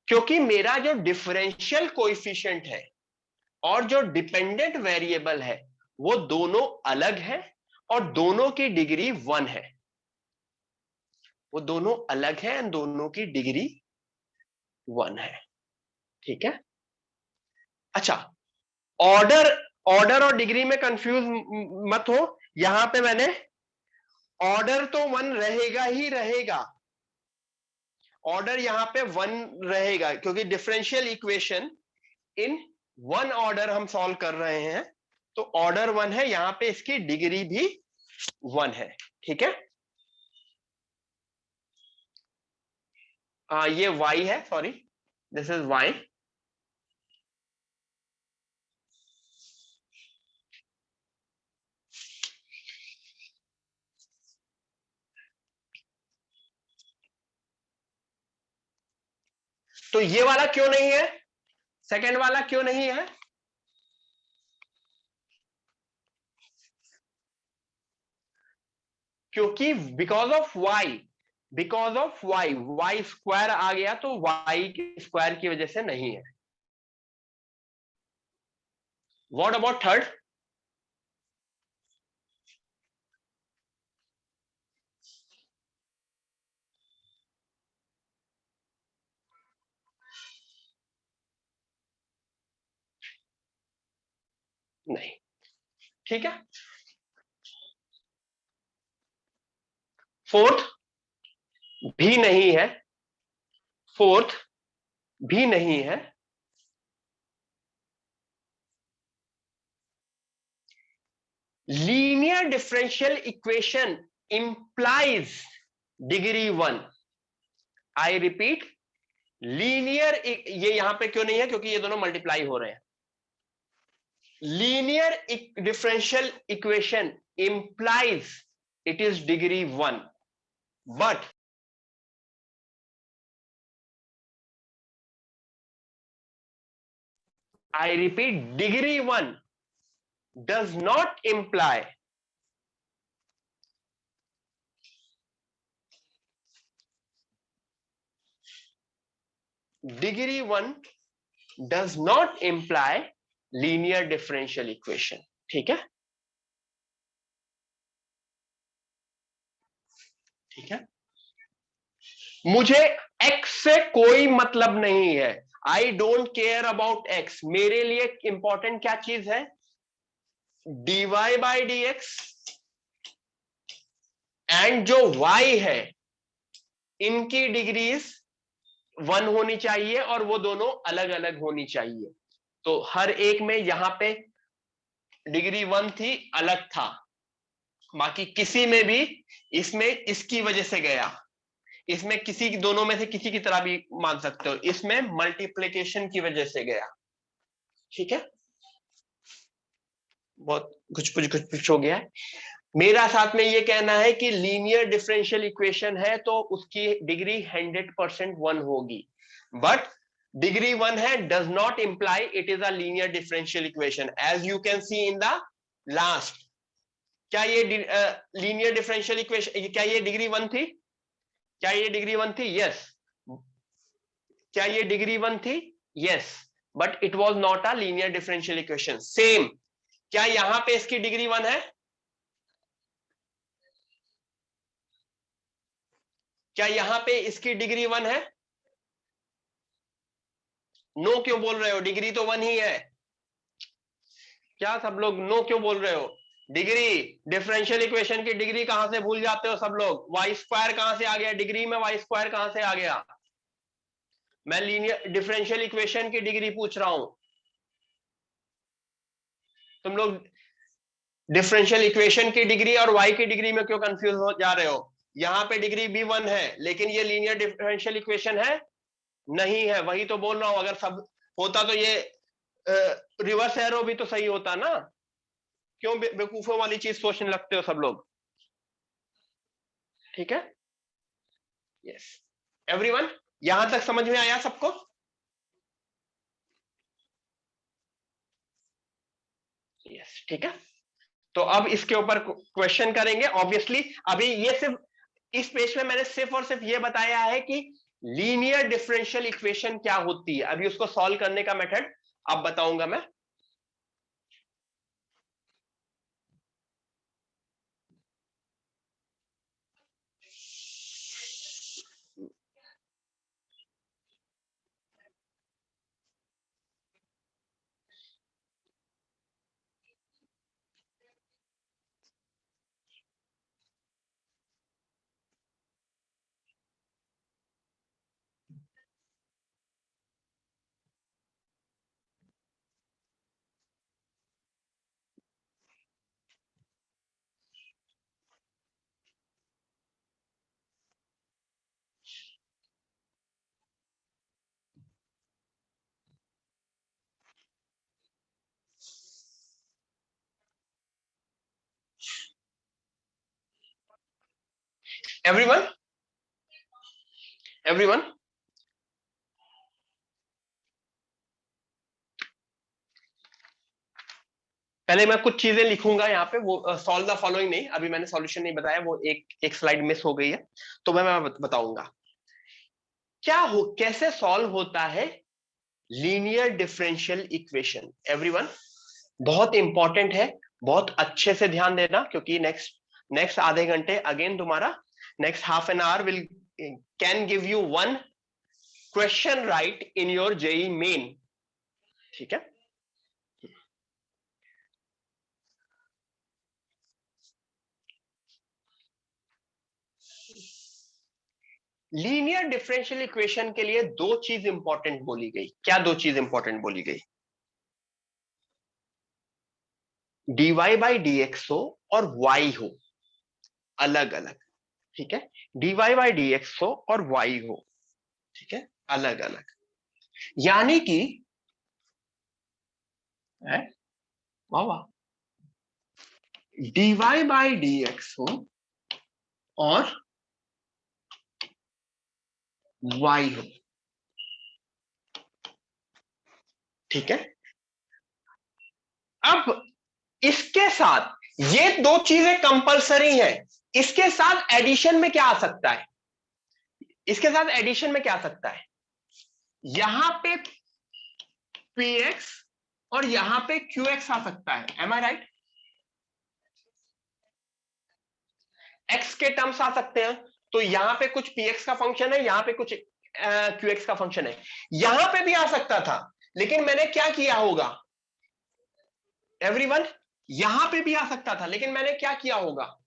A: क्योंकि मेरा जो डिफरेंशियल कोएफिशिएंट है और जो डिपेंडेंट वेरिएबल है वो दोनों अलग है, और दोनों की डिग्री 1 है। वो दोनों अलग है और दोनों की डिग्री 1 है, ठीक है। अच्छा, ऑर्डर और डिग्री में कंफ्यूज मत हो। यहां पे मैंने ऑर्डर तो 1 रहेगा ही रहेगा, ऑर्डर यहां पे 1 रहेगा, क्योंकि डिफरेंशियल इक्वेशन इन 1 ऑर्डर हम सॉल्व कर रहे हैं, तो ऑर्डर 1 है, यहां पे इसकी डिग्री भी 1 है, ठीक है। ये y है, सॉरी, दिस इज y। तो ये वाला क्यों नहीं है? सेकंड वाला क्यों नहीं है? क्योंकि because of y, y square आ गया, तो y के स्क्वायर की वजह से नहीं है। What about third? नहीं, ठीक है। फोर्थ भी नहीं है, फोर्थ भी नहीं है। Linear differential equation implies degree 1। I repeat, linear, ये यहां पे क्यों नहीं है? क्योंकि ये दोनों मल्टीप्लाई हो रहे हैं। Linear differential equation implies it is degree 1, but I repeat, degree 1 does not imply linear differential equation, ठीक है, ठीक है। मुझे x से कोई मतलब नहीं है। I don't care about x, मेरे लिए इंपॉर्टेंट क्या चीज है, dy by D x and जो y है इनकी डिग्रीज 1 होनी चाहिए और वो दोनों अलग अलग होनी चाहिए। तो हर एक में यहां पे डिग्री 1 थी, अलग था, बाकी किसी में भी, इसमें इसकी वजह से गया, इसमें किसी दोनों में से किसी की तरह भी मान सकते हो, इसमें मल्टीप्लिकेशन की वजह से गया। ठीक है, बहुत कुछ हो गया है। मेरा साथ में ये कहना है कि लीनियर डिफरेंशियल इक्वेशन है तो उसकी डिग्री 100% 1 होगी, बट डिग्री 1 है does not imply it is a linear differential equation, as you can see in the last. क्या ये लीनियर डिफरेंशियल इक्वेशन, क्या ये डिग्री 1 थी, क्या ये डिग्री 1 थी, यस। क्या ये डिग्री 1 थी, yes, but it was not a linear differential equation. Same, क्या यहां पे इसकी डिग्री 1 है, क्या यहां पे इसकी डिग्री 1 है, नो क्यों बोल रहे हो, डिग्री तो 1 ही है, क्या सब लोग नो क्यों बोल रहे हो, डिग्री, डिफरेंशियल इक्वेशन की डिग्री कहां से भूल जाते हो सब लोग, वाई स्क्वायर कहां से आ गया, डिग्री में वाई स्क्वायर कहां से आ गया, मैं लीनियर डिफरेंशियल इक्वेशन की डिग्री पूछ रहा हूं, तुम लोग डिफरेंशियल इक्वेशन की डिग्री और y की डिग्री में क्यों कंफ्यूज हो जा रहे हो, यहां पे डिग्री भी 1 है लेकिन ये लीनियर डिफरेंशियल इक्वेशन है नहीं है, वही तो बोल रहा हूं, अगर सब होता तो ये रिवर्स एरो भी तो सही होता ना, क्यों बेवकूफों वाली चीज सोचने लगते हो सब लोग। ठीक है, यस एवरीवन, यहां तक समझ में आया सबको, यस ठीक है। तो अब इसके ऊपर क्वेश्चन करेंगे, ऑब्वियसली अभी ये सिर्फ इस पेज में मैंने सिर्फ और सिर्फ ये बताया है कि लीनियर डिफरेंशियल इक्वेशन क्या होती है, अभी उसको सॉल्व करने का मेथड अब बताऊंगा मैं। एवरीवन, एवरीवन, पहले मैं कुछ चीजें लिखूंगा यहाँ पे, वो सॉल्व द फॉलोइंग नहीं, अभी मैंने सॉल्यूशन नहीं बताया, वो एक स्लाइड मिस हो गई है, तो मैं बताऊंगा क्या हो, कैसे सॉल्व होता है लीनियर डिफरेंशियल इक्वेशन। एवरीवन, बहुत इंपॉर्टेंट है, बहुत अच्छे से ध्यान देना, क्योंकि नेक्स्ट आधे घंटे अगेन तुम्हारा, next half an hour will can give you 1 question right in your JEE Main. ठीक है, लीनियर डिफरेंशियल इक्वेशन के लिए 2 चीज इंपॉर्टेंट बोली गई, क्या 2 चीज इंपॉर्टेंट बोली गई, dy बाई डी एक्स हो और y हो अलग अलग। ठीक है, dy बाई डी एक्स हो और y हो, ठीक है, अलग अलग, यानी कि वाह वाह, dy बाई डी एक्स हो और y हो। ठीक है, अब इसके साथ ये 2 चीजें कंपलसरी हैं, इसके साथ एडिशन में क्या आ सकता है, इसके साथ एडिशन में क्या आ सकता है, यहां पे px और यहां पे qx आ सकता है, एम आई राइट, x के टर्म्स आ सकते हैं, तो यहां पे कुछ px का फंक्शन है, यहां पे कुछ क्यू एक्स का फंक्शन है। यहां पे भी आ सकता था, लेकिन मैंने क्या किया होगा एवरीवन, यहां पे भी आ सकता था, लेकिन मैंने क्या किया होगा,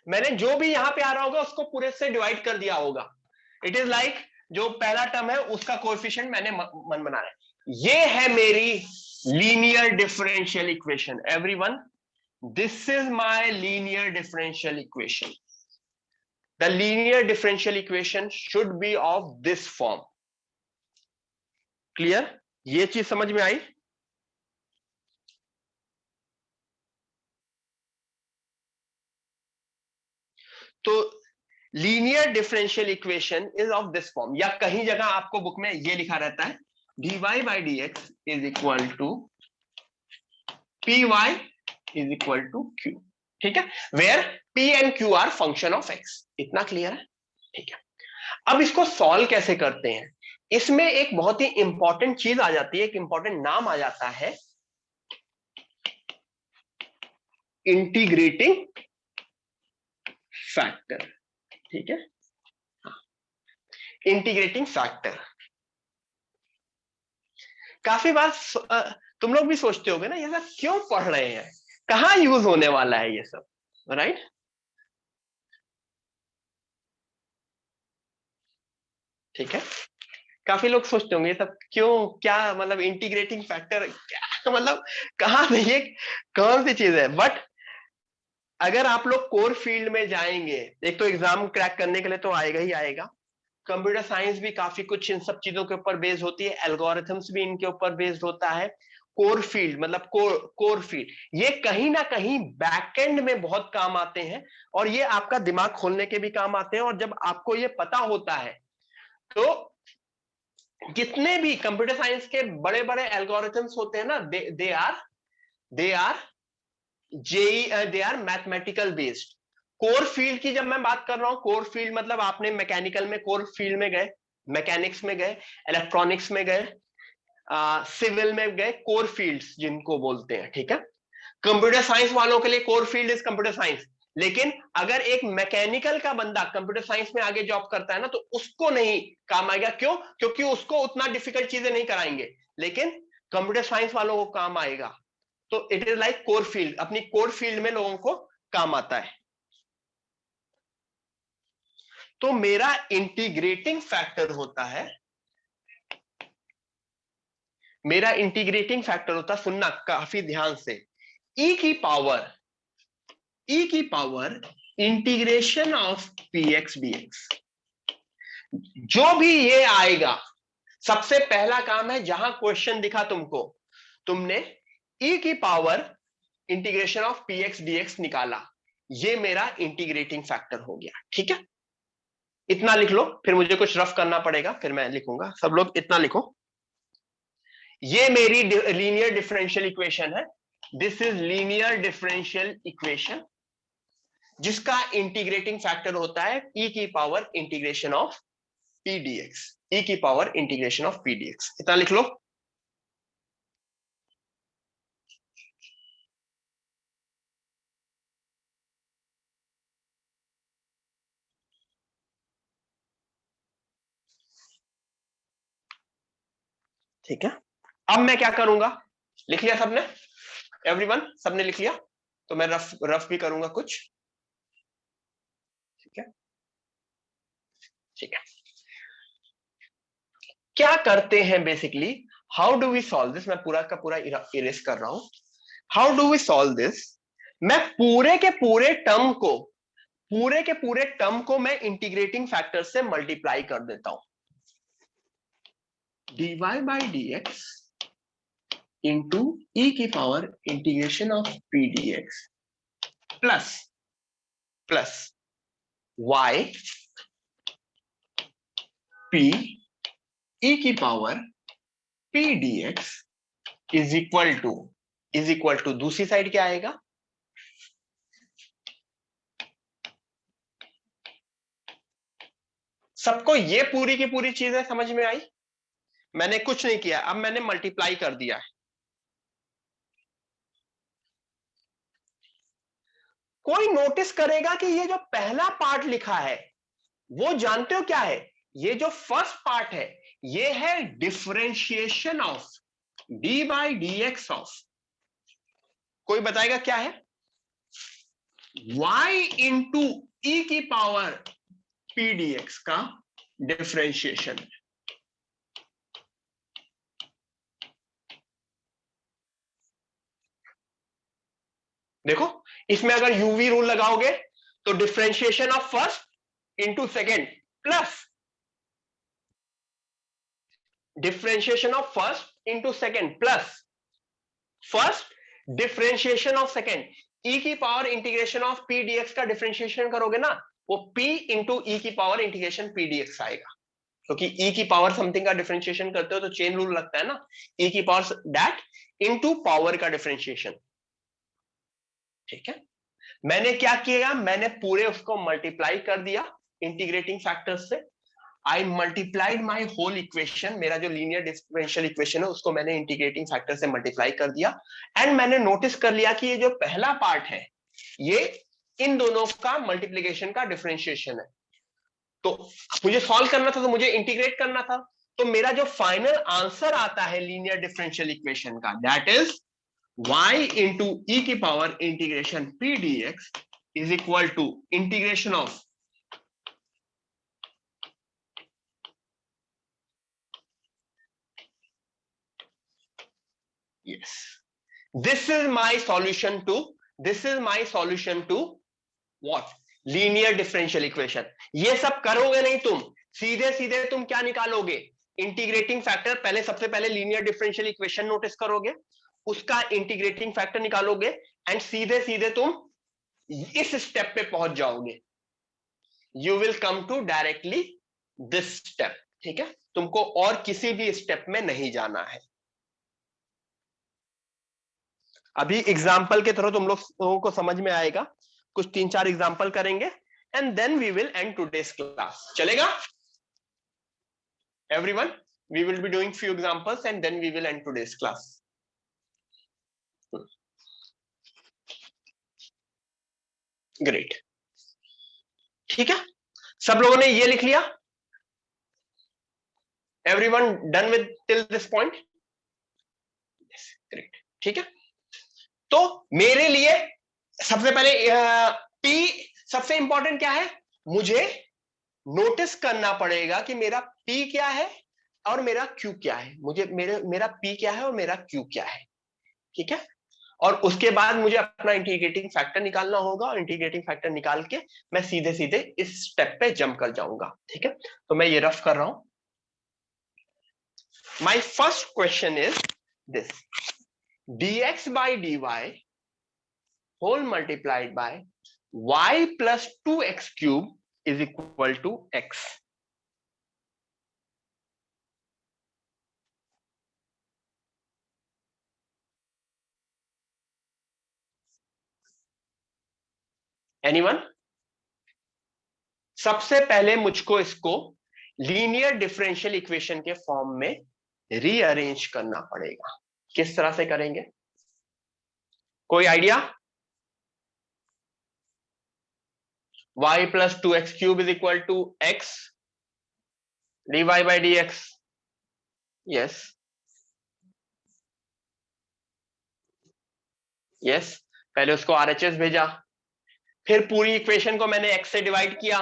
A: मैंने जो भी यहां पे आ रहा होगा उसको पूरे से डिवाइड कर दिया होगा। इट इज लाइक जो पहला टर्म है उसका कोएफिशिएंट मैंने मन बना है। ये है मेरी linear differential equation everyone, this is my linear differential equation. The linear differential equation should be of this form. Clear? ये चीज समझ में आई? तो linear differential equation is of this form, या कहीं जगह आपको बुक में ये लिखा रहता है dy by dx is equal to py is equal to q। ठीक है, वेयर p and q are function of x। इतना क्लियर है? ठीक है, अब इसको सॉल्व कैसे करते हैं, इसमें एक बहुत ही इंपॉर्टेंट चीज आ जाती है, एक इंपॉर्टेंट नाम आ जाता है इंटीग्रेटिंग फैक्टर। ठीक है, इंटीग्रेटिंग फैक्टर। काफी बार तुम लोग भी सोचते होगे ना ये सब क्यों पढ़ रहे हैं, कहां यूज होने वाला है ये सब, राइट? ठीक है, काफी लोग सोचते होंगे ये सब क्यों, क्या मतलब इंटीग्रेटिंग फैक्टर क्या मतलब, कहां से ये कौन सी चीज है। बट अगर आप लोग कोर फील्ड में जाएंगे, एक तो एग्जाम क्रैक करने के लिए तो आएगा ही आएगा, कंप्यूटर साइंस भी काफी कुछ इन सब चीजों के ऊपर बेस्ड होती है, एल्गोरिथम्स भी इनके ऊपर बेस्ड होता है। कोर फील्ड मतलब कोर फील्ड, ये कहीं ना कहीं बैकएंड में बहुत काम आते हैं, और ये आपका दिमाग खोलने के भी काम आते हैं। और जब आपको ये पता होता है तो जितने भी कंप्यूटर साइंस के बड़े बड़े एल्गोरिथम्स होते हैं ना, they are they are mathematical based. Core field की जब मैं बात कर रहा हूं, कोर फील्ड मतलब आपने मैकेनिकल में कोर फील्ड में गए, मैकेनिक्स में गए, इलेक्ट्रॉनिक्स में गए, सिविल में गए, कोर फील्ड्स जिनको बोलते हैं। ठीक है, कंप्यूटर साइंस वालों के लिए core field is computer science, लेकिन अगर एक मैकेनिकल का बंदा कंप्यूटर साइंस में आगे जॉब करता है ना, तो उसको नहीं काम आएगा। क्यों? क्योंकि उसको उतना डिफिकल्ट चीजें नहीं कराएंगे, लेकिन कंप्यूटर साइंस वालों को काम आएगा। तो it is like core field, अपनी कोर फील्ड में लोगों को काम आता है। तो मेरा इंटीग्रेटिंग फैक्टर होता है, मेरा इंटीग्रेटिंग फैक्टर होता है, सुनना काफी ध्यान से, e की power integration of px dx। जो भी ये आएगा, सबसे पहला काम है, जहां क्वेश्चन दिखा तुमको, तुमने e की power integration of px dx निकाला, ये मेरा इंटीग्रेटिंग फैक्टर हो गया। ठीक है, इतना लिख लो, फिर मुझे कुछ रफ करना पड़ेगा, फिर मैं लिखूंगा। सब लोग इतना लिखो, ये मेरी लीनियर डिफरेंशियल इक्वेशन है, this is linear differential equation, जिसका इंटीग्रेटिंग फैक्टर होता है e की power integration of p dx, e की power integration of p dx। इतना लिख लो। ठीक है, अब मैं क्या करूंगा, लिख लिया सबने? एवरीवन, सबने लिख लिया? तो मैं रफ भी करूंगा कुछ। ठीक है, ठीक है, क्या करते हैं basically, how do we solve this, मैं पूरा का पूरा इरेज कर रहा हूं। How do we solve this, मैं पूरे के पूरे टर्म को मैं इंटीग्रेटिंग फैक्टर से मल्टीप्लाई कर देता हूं। dy by dx into e की power integration of p dx plus y p e की power p dx is equal to दूसरी साइड क्या आएगा, सबको ये पूरी की पूरी चीजें समझ में आई? मैंने कुछ नहीं किया, अब मैंने मल्टीप्लाई कर दिया है। कोई नोटिस करेगा कि ये जो पहला पार्ट लिखा है, वो जानते हो क्या है, ये जो फर्स्ट पार्ट है ये है differentiation of d by D x of, कोई बताएगा क्या है? y इंटू ई की पावर पी डी एक्स का डिफरेंशिएशन। देखो इसमें अगर यूवी रूल लगाओगे तो differentiation of first into second plus differentiation of first into second plus first differentiation of second, e की power integration of p dx का differentiation करोगे ना, वो p इंटू ई की पावर इंटीग्रेशन पी डीएक्स आएगा, क्योंकि e की power something का डिफरेंशिएशन करते हो तो चेन रूल लगता है ना, e की पावर दैट इंटू पावर का डिफरेंशिएशन। ठीक है, मैंने क्या किया, मैंने पूरे उसको मल्टीप्लाई कर दिया इंटीग्रेटिंग फैक्टर्स से। I multiplied my whole equation, मेरा जो लीनियर डिफरेंशियल इक्वेशन है उसको मैंने इंटीग्रेटिंग फैक्टर से मल्टीप्लाई कर दिया। एंड मैंने नोटिस कर लिया कि ये जो पहला पार्ट है ये इन दोनों का मल्टीप्लीकेशन का डिफरेंशिएशन है, तो मुझे सॉल्व करना था तो मुझे इंटीग्रेट करना था, तो मेरा जो फाइनल आंसर आता है लीनियर डिफरेंशियल इक्वेशन का that is y into e की power integration p dx is equal to integration of yes, this is my solution to what, linear differential equation. ये सब करोगे नहीं तुम, सीधे सीधे तुम क्या निकालोगे, इंटीग्रेटिंग फैक्टर। पहले सबसे पहले लीनियर डिफरेंशियल इक्वेशन नोटिस करोगे, उसका इंटीग्रेटिंग फैक्टर निकालोगे एंड सीधे सीधे तुम इस स्टेप पे पहुंच जाओगे, you will come to directly this step. ठीक है, तुमको और किसी भी स्टेप में नहीं जाना है। अभी एग्जाम्पल के थ्रू तुम लोगों को समझ में आएगा, कुछ 3-4 एग्जाम्पल करेंगे and then we will end today's class. चलेगा everyone? We will be doing few examples and then we will end today's class. Great, ठीक है, सब लोगों ने ये लिख लिया? Everyone done with till this point? Great, ठीक है। तो मेरे लिए सबसे पहले P सबसे इंपॉर्टेंट क्या है, मुझे नोटिस करना पड़ेगा कि मेरा P क्या है और मेरा Q क्या है, मुझे मेरा P क्या है और मेरा Q क्या है। ठीक है, और उसके बाद मुझे अपना इंटीग्रेटिंग फैक्टर निकालना होगा और इंटीग्रेटिंग फैक्टर निकाल के मैं सीधे सीधे इस स्टेप पे जंप कर जाऊंगा। ठीक है, तो मैं ये रफ कर रहा हूं। My first question is this, dx by dy whole multiplied by y plus 2x cube is equal to x. Anyone? सबसे पहले मुझको इसको लीनियर डिफरेंशियल इक्वेशन के फॉर्म में रीअरेंज करना पड़ेगा। किस तरह से करेंगे, कोई idea? y plus 2x cube is equal to x dy by dx. yes, yes, पहले उसको RHS भेजा, फिर पूरी इक्वेशन को मैंने x से डिवाइड किया,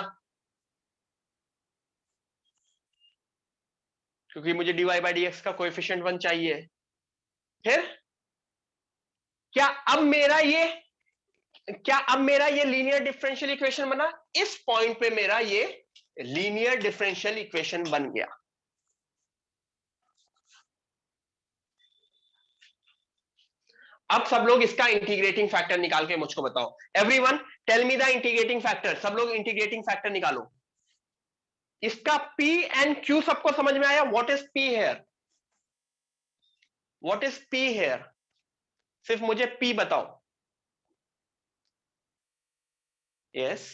A: क्योंकि मुझे dy by dx का कोएफिशिएंट 1 चाहिए। फिर क्या अब मेरा ये लीनियर डिफरेंशियल इक्वेशन बना, इस पॉइंट पे मेरा ये लीनियर डिफरेंशियल इक्वेशन बन गया। अब सब लोग इसका इंटीग्रेटिंग फैक्टर निकाल के मुझको बताओ। Everyone tell me the integrating factor, सब लोग इंटीग्रेटिंग फैक्टर निकालो। इसका P एंड Q सबको समझ में आया? What is P here, what is P here, सिर्फ मुझे P बताओ। यस,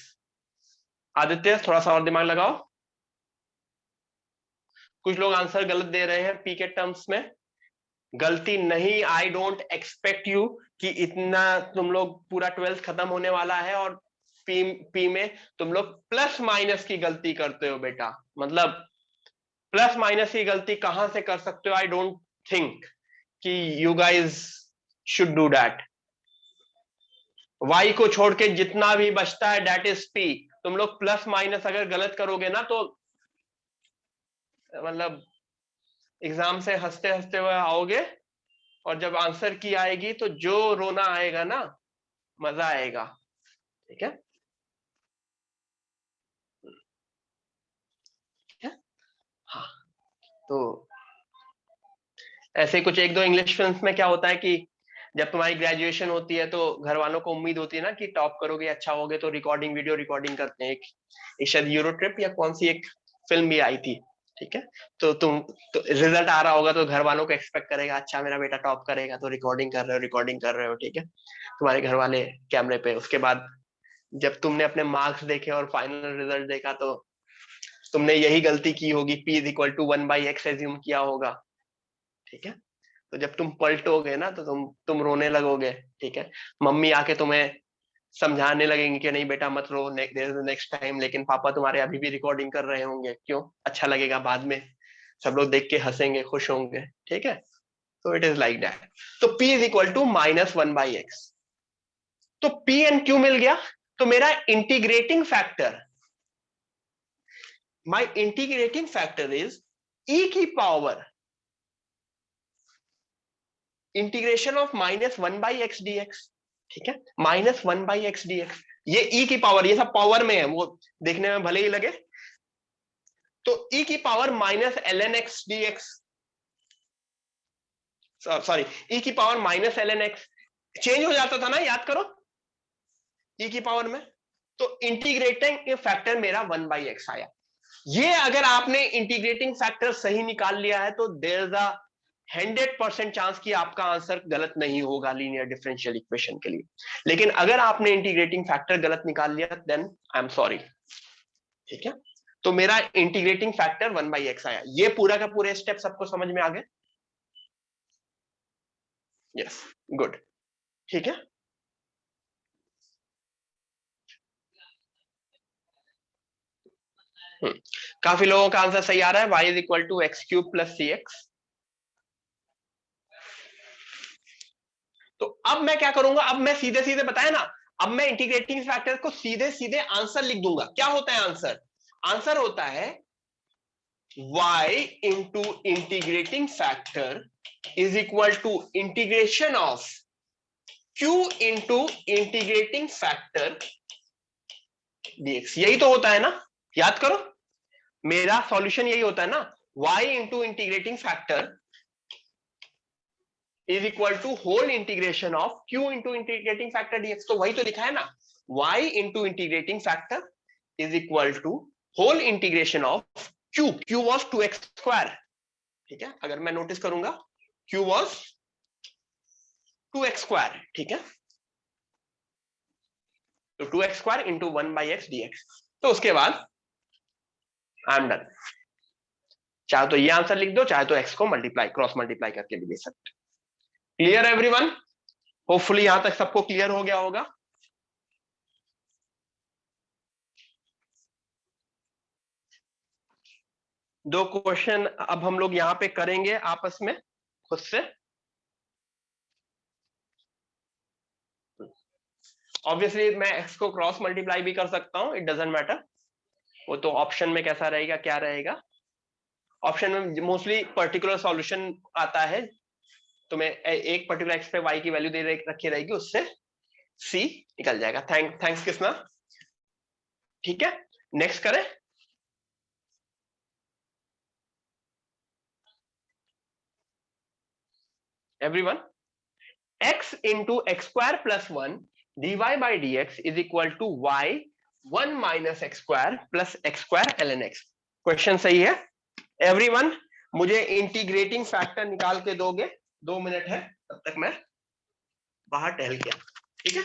A: आदित्य थोड़ा सा और दिमाग लगाओ। कुछ लोग आंसर गलत दे रहे हैं P के टर्म्स में, गलती नहीं। आई डोंट एक्सपेक्ट यू कि इतना तुम लोग पूरा 12th खत्म होने वाला है और पी में तुम लोग प्लस माइनस की गलती करते हो बेटा। मतलब प्लस माइनस की गलती कहां से कर सकते हो? आई डोंट थिंक कि you guys should do that. y को छोड़ के जितना भी बचता है दैट इज p। तुम लोग प्लस माइनस अगर गलत करोगे ना तो मतलब एग्जाम से हंसते हंसते हुए आओगे, और जब आंसर की आएगी तो जो रोना आएगा ना, मजा आएगा। ठीक है, हाँ। तो ऐसे कुछ एक दो इंग्लिश फिल्म्स में क्या होता है कि जब तुम्हारी ग्रेजुएशन होती है तो घर वालों को उम्मीद होती है ना कि टॉप करोगे, अच्छा होगे, तो रिकॉर्डिंग वीडियो रिकॉर्डिंग करते हैं। एक शायद यूरो ट्रिप या कौन सी एक फिल्म भी आई थी। ठीक है, तो तुम तो रिजल्ट आ रहा होगा तो घर वालों को एक्सपेक्ट करेगा, अच्छा मेरा बेटा टॉप करेगा, तो रिकॉर्डिंग कर रहे हो, रिकॉर्डिंग कर रहे हो। ठीक है, तुम्हारे घर वाले कैमरे पे। उसके बाद जब तुमने अपने मार्क्स देखे और फाइनल रिजल्ट देखा तो तुमने यही गलती की होगी, p is equal to 1/x assume किया होगा। ठीक है, तो जब तुम पलटोगे ना तो तुम रोने लगोगे। ठीक है, मम्मी आके तुम्हें समझाने लगेंगे कि नहीं बेटा मत रो, नेक्स्ट टाइम। लेकिन पापा तुम्हारे अभी भी रिकॉर्डिंग कर रहे होंगे, क्यों? अच्छा लगेगा बाद में, सब लोग देख के हंसेंगे, खुश होंगे। ठीक है, तो इट इज लाइक दैट। तो p is equal to -1/x। तो p एंड q मिल गया। तो मेरा integrating factor, my integrating factor is e की power integration of -1/x dx। ठीक है, -1/x dx, ये e की पावर, ये सब पावर में है, वो देखने में भले ही लगे। तो e की power -ln x dx, sorry, e की पावर -ln x चेंज हो जाता था ना, याद करो, e की पावर में। तो इंटीग्रेटिंग फैक्टर मेरा 1/x आया। ये अगर आपने इंटीग्रेटिंग फैक्टर सही निकाल लिया है तो देयर इज अ 100% चांस कि आपका आंसर गलत नहीं होगा लीनियर डिफरेंशियल इक्वेशन के लिए। लेकिन अगर आपने इंटीग्रेटिंग फैक्टर गलत निकाल लिया देन आई एम सॉरी। ठीक है, तो मेरा इंटीग्रेटिंग फैक्टर 1/x आया। ये पूरा का पूरे स्टेप सबको समझ में आ गए? Yes, good. ठीक है, काफी लोगों का आंसर सही आ रहा है। y is equal to x³ plus cx। तो अब मैं क्या करूंगा? अब मैं सीधे सीधे बताया ना, अब मैं इंटीग्रेटिंग फैक्टर को सीधे सीधे आंसर लिख दूंगा। क्या होता है आंसर? आंसर होता है y into integrating factor is equal to integration of q into integrating factor dx। यही तो होता है ना, याद करो, मेरा सॉल्यूशन यही होता है ना, y into integrating factor is equal to whole integration of q into integrating factor dx। तो वही तो लिखा है ना, y into integrating factor is equal to whole integration of q was 2x²। ठीक है, अगर मैं नोटिस करूंगा q वॉज 2x²। ठीक है, तो 2x² इंटू 1/x dx। तो उसके बाद आई एम डन। चाहे तो ये आंसर लिख दो, चाहे तो x को मल्टीप्लाई, क्रॉस मल्टीप्लाई करके भी दे सकते। Clear everyone? होपफुली यहां तक सबको क्लियर हो गया होगा। दो क्वेश्चन अब हम लोग यहां पे करेंगे आपस में खुद से। ऑब्वियसली मैं x को क्रॉस मल्टीप्लाई भी कर सकता हूं, इट डजेंट मैटर। वो तो ऑप्शन में कैसा रहेगा, क्या रहेगा। ऑप्शन में मोस्टली पर्टिकुलर सॉल्यूशन आता है, तुम्हें एक पर्टिकुलर x पे y की वैल्यू दे रखी रहेगी, उससे c निकल जाएगा। थैंक्स कृष्णा। ठीक है, नेक्स्ट करें। Everyone, x into x² plus 1 dy by dx is equal to y 1 minus x² plus x² ln x। Question सही है एवरीवन? मुझे इंटीग्रेटिंग फैक्टर निकाल के दोगे? 2 मिनट है, तब तक मैं बाहर टहल गया। ठीक है,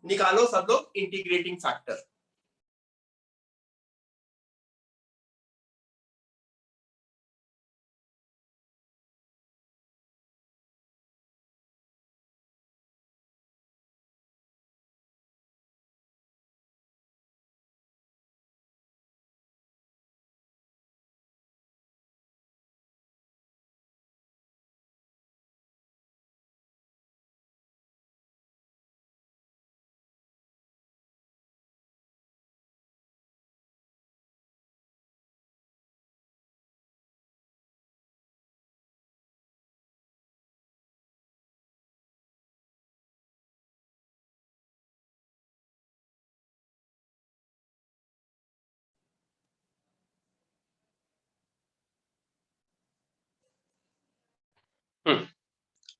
A: निकालो सब लोग इंटीग्रेटिंग फैक्टर।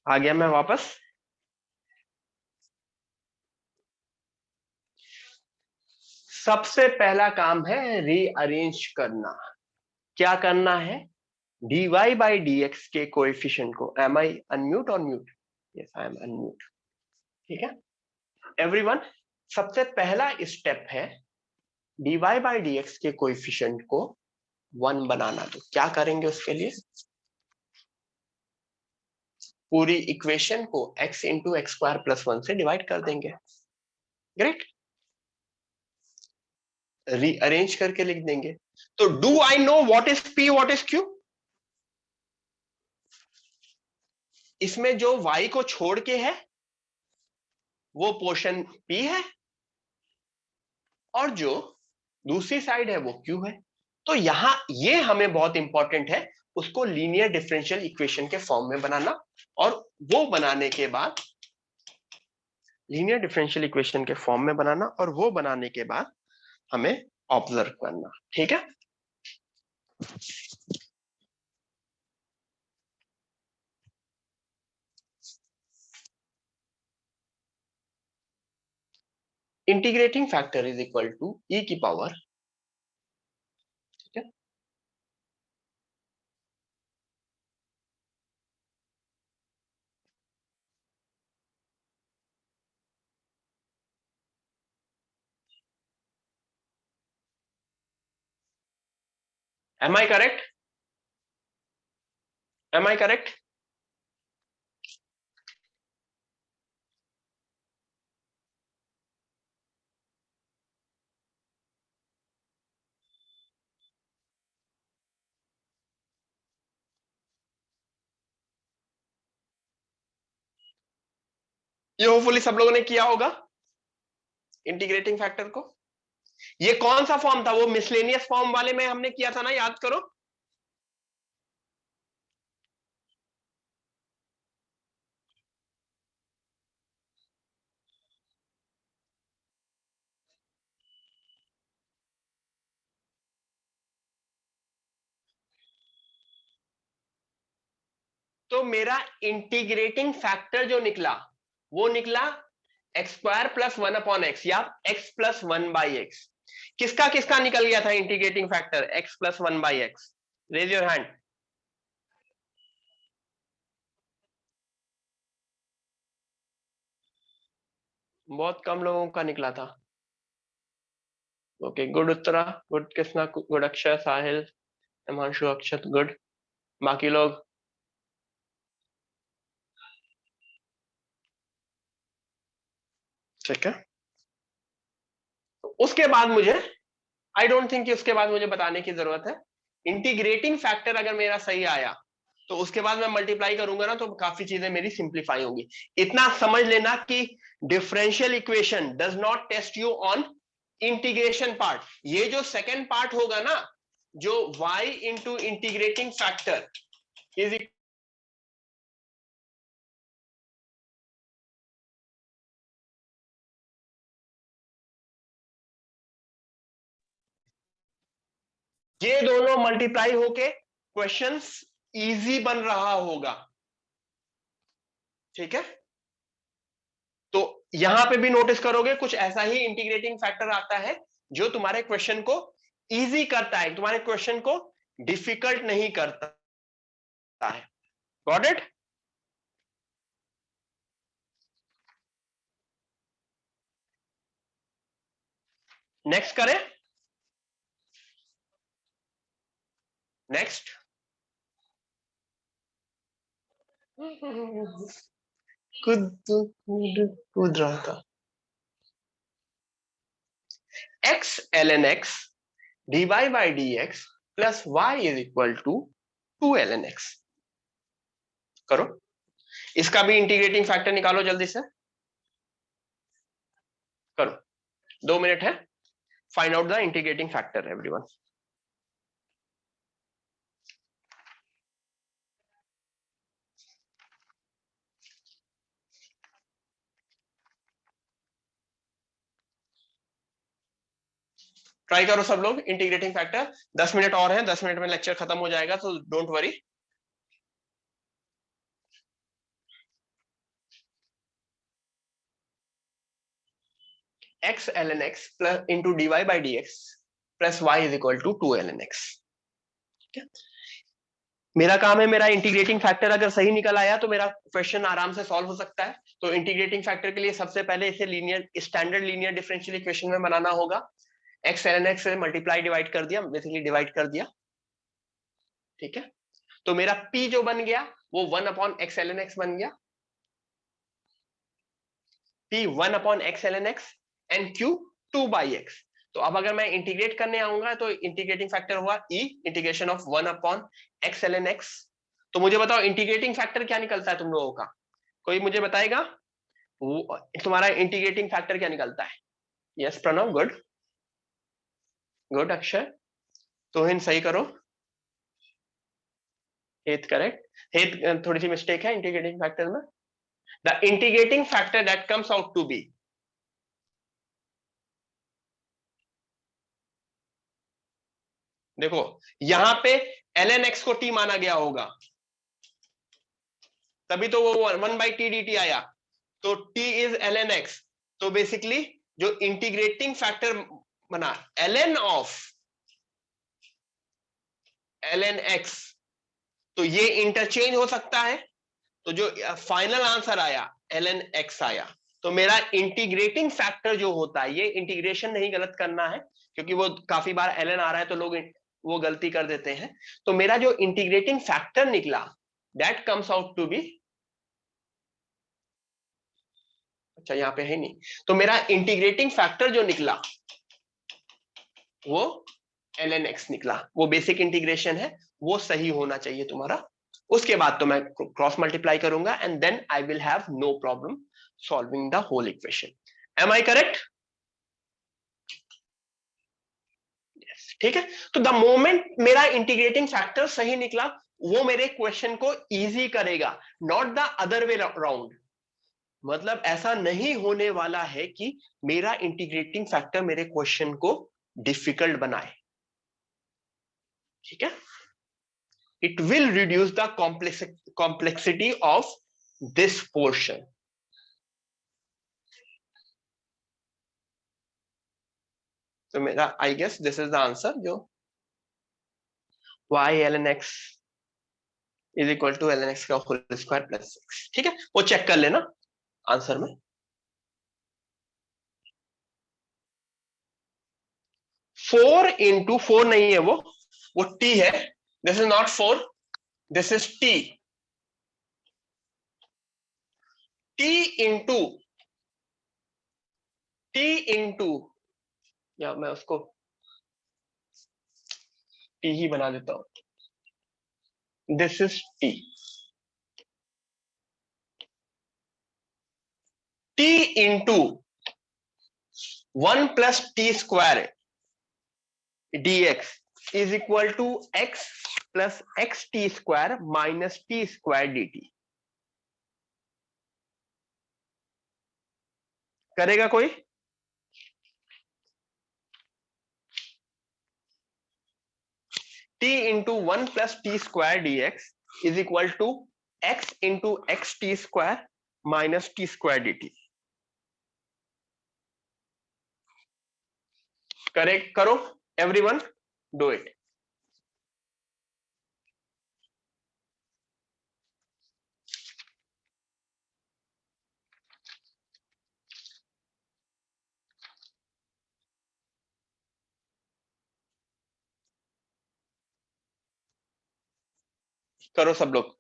A: आ गया मैं वापस। सबसे पहला काम है रीअरेंज करना। क्या करना है? dy बाई dx के कोएफिशिएंट को, एम आई अनम्यूट और mute? Yes, I am unmute. ठीक है एवरीवन, सबसे पहला स्टेप है dy बाई dx के कोएफिशिएंट को 1 बनाना। तो क्या करेंगे उसके लिए? पूरी इक्वेशन को x into x square plus 1 से डिवाइड कर देंगे। ग्रेट, रीअरेंज करके लिख देंगे। तो do I know what is p, what is q? इसमें जो y को छोड़ के है वो पोर्शन p है, और जो दूसरी साइड है वो q है। तो यहां ये हमें बहुत इंपॉर्टेंट है, उसको लीनियर डिफरेंशियल इक्वेशन के फॉर्म में बनाना, और वो बनाने के बाद लीनियर डिफरेंशियल इक्वेशन के फॉर्म में बनाना, और वो बनाने के बाद हमें ऑब्जर्व करना। ठीक है, integrating factor is equal to e की पावर। ठीक है, am I correct? Am I correct? ये होपफुली सब लोगों ने किया होगा इंटीग्रेटिंग फैक्टर को। ये कौन सा फॉर्म था? वो मिसलेनियस फॉर्म वाले में हमने किया था ना, याद करो। तो मेरा इंटीग्रेटिंग फैक्टर जो निकला वो निकला x square plus 1 upon x, या एक्स प्लस 1 बाई एक्स। किसका किसका निकल गया था integrating factor x plus 1 by x? Raise your hand. बहुत कम लोगों का निकला था। Okay, good Uttara, good Krishna, good Akshay, Sahil, Himanshu, Akshat, good. बाकी लोग? ठीक है, उसके बाद मुझे, आई डोंट थिंक कि उसके बाद मुझे बताने की जरूरत है। इंटीग्रेटिंग फैक्टर अगर मेरा सही आया तो उसके बाद मैं मल्टीप्लाई करूंगा ना, तो काफी चीजें मेरी सिंप्लीफाई होंगी। इतना समझ लेना कि differential equation does not test you on integration part. ये जो सेकेंड पार्ट होगा ना, जो y into integrating factor is, ये दोनों मल्टीप्लाई होके क्वेश्चंस इजी बन रहा होगा। ठीक है, तो यहां पे भी नोटिस करोगे कुछ ऐसा ही इंटीग्रेटिंग फैक्टर आता है जो तुम्हारे क्वेश्चन को इजी करता है, तुम्हारे क्वेश्चन को डिफिकल्ट नहीं करता है। Got it? नेक्स्ट करें? नेक्स्ट, कूद कूद रहा था। X l n x d Y by D x plus Y is equal to 2 ln x। करो, इसका भी इंटीग्रेटिंग फैक्टर निकालो जल्दी से। करो, 2 मिनट है। Find out the integrating factor everyone. Try करो सब लोग इंटीग्रेटिंग फैक्टर। 10 मिनट और है, 10 मिनट में लेक्चर खत्म हो जाएगा, तो don't worry. x ln x plus into dy by dx plus y is equal to 2 ln x। मेरा काम है, मेरा इंटीग्रेटिंग फैक्टर अगर सही निकल आया तो मेरा क्वेश्चन आराम से सॉल्व हो सकता है। तो इंटीग्रेटिंग फैक्टर के लिए सबसे पहले इसे linear standard linear differential equation में बनाना होगा। x ln x से मल्टीप्लाई डिवाइड कर दिया, बेसिकली डिवाइड कर दिया, ठीक है। तो मेरा p जो बन गया वो 1 अपॉन x ln x बन गया, p 1 upon x ln x and q 2 by x। तो अब अगर मैं इंटीग्रेट करने आऊंगा तो इंटीग्रेटिंग फैक्टर हुआ e integration of 1 upon x ln x। तो मुझे बताओ इंटीग्रेटिंग फैक्टर क्या निकलता है तुम लोगों का, कोई मुझे बताएगा? तुम्हारा इंटीग्रेटिंग फैक्टर क्या निकलता है? Yes Pranav, good good. Akshay, तो हिन सही करो। हेत करेक्ट। हेत थोड़ी सी मिस्टेक है इंटीग्रेटिंग फैक्टर में। The integrating factor that comes out to be, देखो यहां पे ln x को t माना गया होगा, तभी तो वो 1 बाई टी डी टी आया। तो t इज ln x। तो बेसिकली जो इंटीग्रेटिंग फैक्टर बना ln ऑफ ln x, तो ये इंटरचेंज हो सकता है। तो जो फाइनल आंसर आया ln x आया। तो मेरा इंटीग्रेटिंग फैक्टर जो होता है, ये इंटीग्रेशन नहीं गलत करना है क्योंकि वो काफी बार ln आ रहा है तो लोग वो गलती कर देते हैं। तो मेरा जो इंटीग्रेटिंग फैक्टर निकला that comes out to be, अच्छा यहाँ पे है नहीं, तो मेरा इंटीग्रेटिंग फैक्टर जो निकला वो ln x निकला। वो बेसिक इंटीग्रेशन है, वो सही होना चाहिए तुम्हारा। उसके बाद तो मैं क्रॉस मल्टीप्लाई करूंगा and then I will have no problem solving the whole equation. Am I correct? ठीक है। तो द मोमेंट मेरा इंटीग्रेटिंग फैक्टर सही निकला वो मेरे क्वेश्चन को इजी करेगा, not the other way round. मतलब ऐसा नहीं होने वाला है कि मेरा इंटीग्रेटिंग फैक्टर मेरे क्वेश्चन को डिफिकल्ट बनाए, ठीक है। It will reduce the complexity of this portion. तो मेरा I guess this is the answer, जो y ln x is equal to ln x का होल स्क्वायर प्लस 6, ठीक है। वो चेक कर लेना आंसर में। 4 इंटू 4 नहीं है वो t है। This is not 4, this is t। t into t into, या मैं उसको t ही बना देता हूं। This is t। t into 1 plus T square dx is equal to x plus x t square minus t square dt। करेगा कोई? t into 1 plus T square dx is equal to x into x t square minus t square dt। Correct करो everyone, do it. करो सब लोग।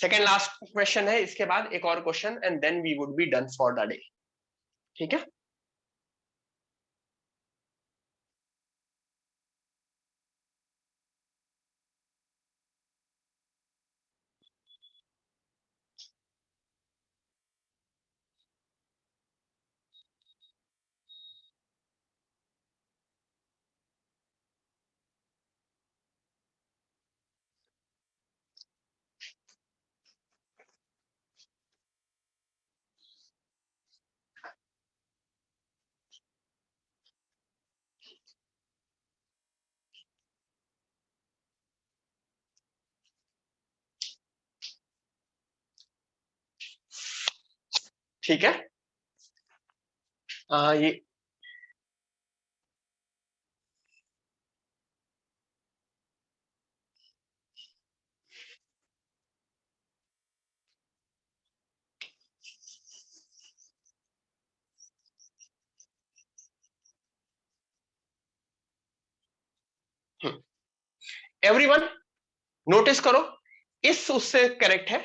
A: Second last question है, इसके बाद एक और question and then we would be done for the day, ठीक है। ठीक है, ये एवरीवन नोटिस करो, इस उससे करेक्ट है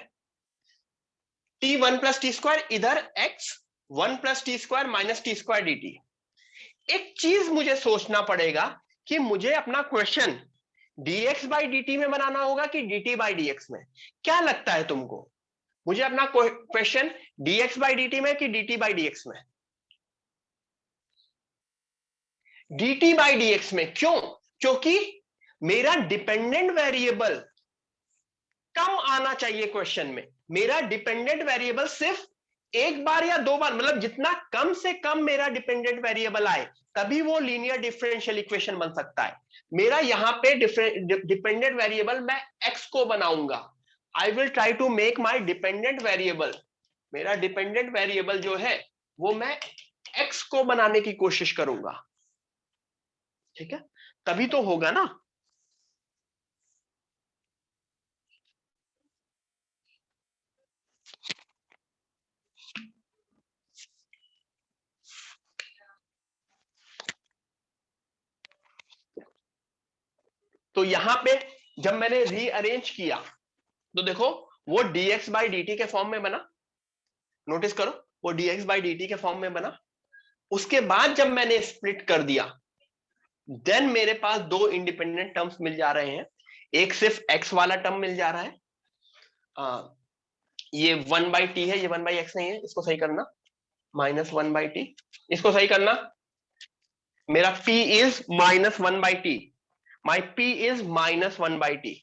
A: t one plus T square, इधर x one plus T square minus t square D t. एक चीज मुझे सोचना पड़ेगा कि मुझे अपना क्वेश्चन dx बाई dt में बनाना होगा कि dt बाई dx में। क्या लगता है तुमको, मुझे अपना क्वेश्चन dx बाई dt में कि dt बाई dx में? dt बाई dx में। क्यों? क्योंकि मेरा डिपेंडेंट वेरिएबल कम आना चाहिए क्वेश्चन में। मेरा डिपेंडेंट वेरिएबल सिर्फ एक बार या दो बार, मतलब जितना कम से कम मेरा डिपेंडेंट वेरिएबल आए तभी वो लीनियर डिफरेंशियल इक्वेशन बन सकता है। मेरा यहां पे डिपेंडेंट वेरिएबल मैं x को बनाऊंगा। I will try to make my dependent variable, मेरा डिपेंडेंट वेरिएबल जो है वो मैं x को बनाने की कोशिश करूंगा। ठीक है, तभी तो होगा ना। तो यहां पे जब मैंने रीअरेंज किया तो देखो वो dx बाई dt के फॉर्म में बना। नोटिस करो, वो dx बाई dt के फॉर्म में बना। उसके बाद जब मैंने स्प्लिट कर दिया देन मेरे पास दो इंडिपेंडेंट टर्म्स मिल जा रहे हैं। एक सिर्फ x वाला टर्म मिल जा रहा है, ये 1/t है, ये 1/x नहीं है, इसको सही करना, -1/t, इसको सही करना। मेरा p इज -1/t, माई p इज -1/t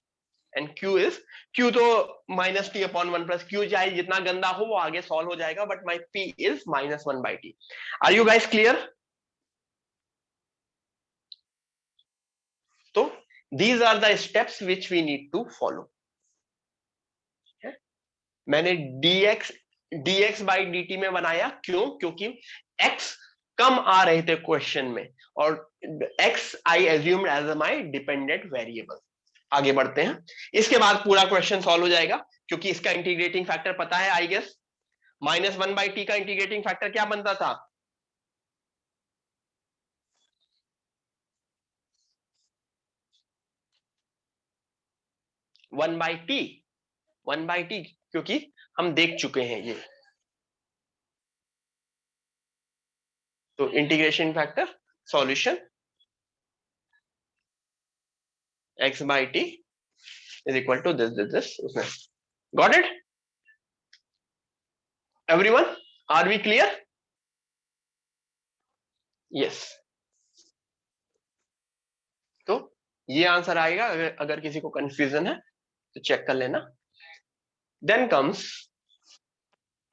A: and q is, q तो -t/1 प्लस q, चाहे जितना गंदा हो वो आगे सॉल्व हो जाएगा, बट माई p इज -1/t। Are you guys clear? तो these are the steps which we need to follow। मैंने dx बाई dt में बनाया, क्यों? क्योंकि x कम आ रहे थे क्वेश्चन में और x I assumed as my dependent variable. आगे बढ़ते हैं, इसके बाद पूरा क्वेश्चन सॉल्व हो जाएगा क्योंकि इसका इंटीग्रेटिंग फैक्टर पता है आई गेस। -1/t का इंटीग्रेटिंग फैक्टर क्या बनता था? 1/t, 1/t, क्योंकि हम देख चुके हैं ये। तो integration factor solution x by t is equal to this उसमें। Got it? Everyone, are we clear? Yes। तो ये आंसर आएगा। अगर किसी को कंफ्यूजन है तो चेक कर लेना। Then comes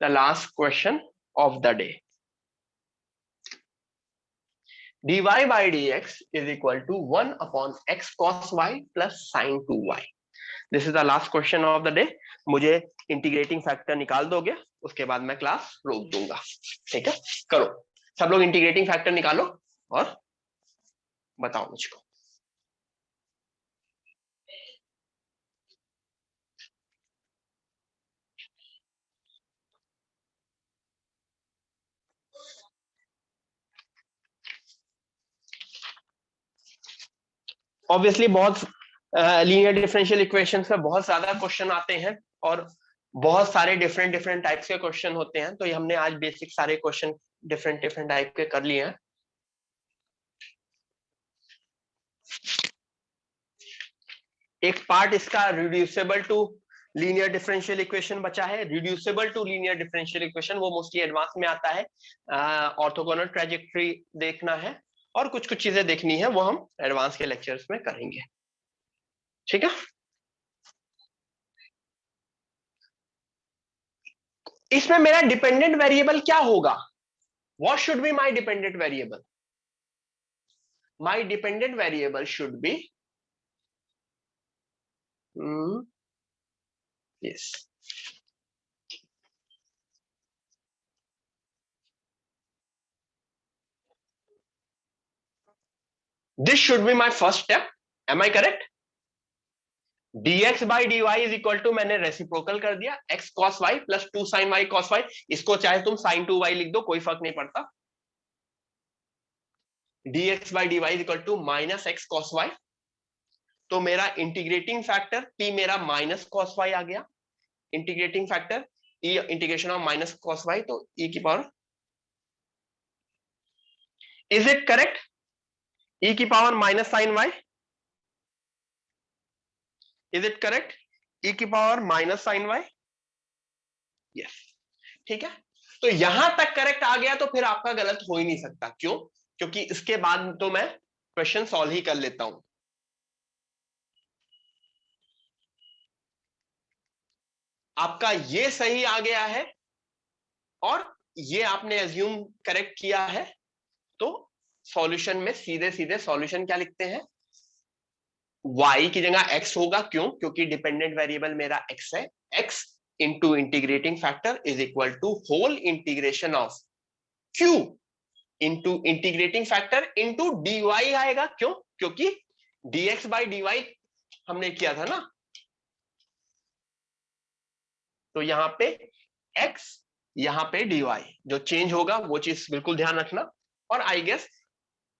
A: the last question of the day। dy by dx is equal to 1 upon x cos y plus sin 2y। This is the last question of the day। मुझे integrating factor निकाल दोगे, उसके बाद मैं class रोक दूंगा। ठीक है, करो सब लोग इंटीग्रेटिंग फैक्टर निकालो और बताओ मुझको। ऑब्वियसली बहुत लीनियर डिफरेंशियल इक्वेशंस में बहुत ज्यादा क्वेश्चन आते हैं और बहुत सारे डिफरेंट डिफरेंट टाइप्स के क्वेश्चन होते हैं। तो ये हमने आज बेसिक सारे क्वेश्चन डिफरेंट डिफरेंट टाइप के कर लिए हैं। एक पार्ट इसका reducible to linear differential equation बचा है। Reducible to linear differential equation वो मोस्टली एडवांस में आता है, ऑर्थोगोनल ट्रेजेक्टरी देखना है और कुछ कुछ चीजें देखनी है, वो हम एडवांस के लेक्चर्स में करेंगे। ठीक है, इसमें मेरा डिपेंडेंट वेरिएबल क्या होगा? What should be my dependent variable? My dependent variable should be yes, this should be my first step, am I correct? dx by dy is equal to, मैंने रेसिप्रोकल कर दिया, x cos y plus 2 sin y cos y, इसको चाहे तुम sin 2y लिख दो, कोई फर्क नहीं पड़ता। dx by dy is equal to minus x cos y, तो मेरा इंटीग्रेटिंग फैक्टर p मेरा माइनस cos y आ गया, integrating factor e integration of minus cos y, तो e की power, is it correct? e की power minus sine y, is it correct? e की power minus sine y, yes, ठीक है। तो यहां तक करेक्ट आ गया तो फिर आपका गलत हो ही नहीं सकता, क्यों? क्योंकि इसके बाद तो मैं क्वेश्चन सॉल्व ही कर लेता हूं। आपका ये सही आ गया है और ये आपने एज्यूम करेक्ट किया है, तो सॉल्यूशन में सीधे सीधे सॉल्यूशन क्या लिखते हैं? y की जगह x होगा, क्यों? क्योंकि डिपेंडेंट वेरिएबल मेरा x है, x into integrating factor is equal to whole integration of q into integrating factor into dy आएगा, क्यों? क्योंकि dx बाई dy हमने किया था ना, तो यहां पे x, यहां पे dy, जो चेंज होगा वो चीज बिल्कुल ध्यान रखना। और आई गेस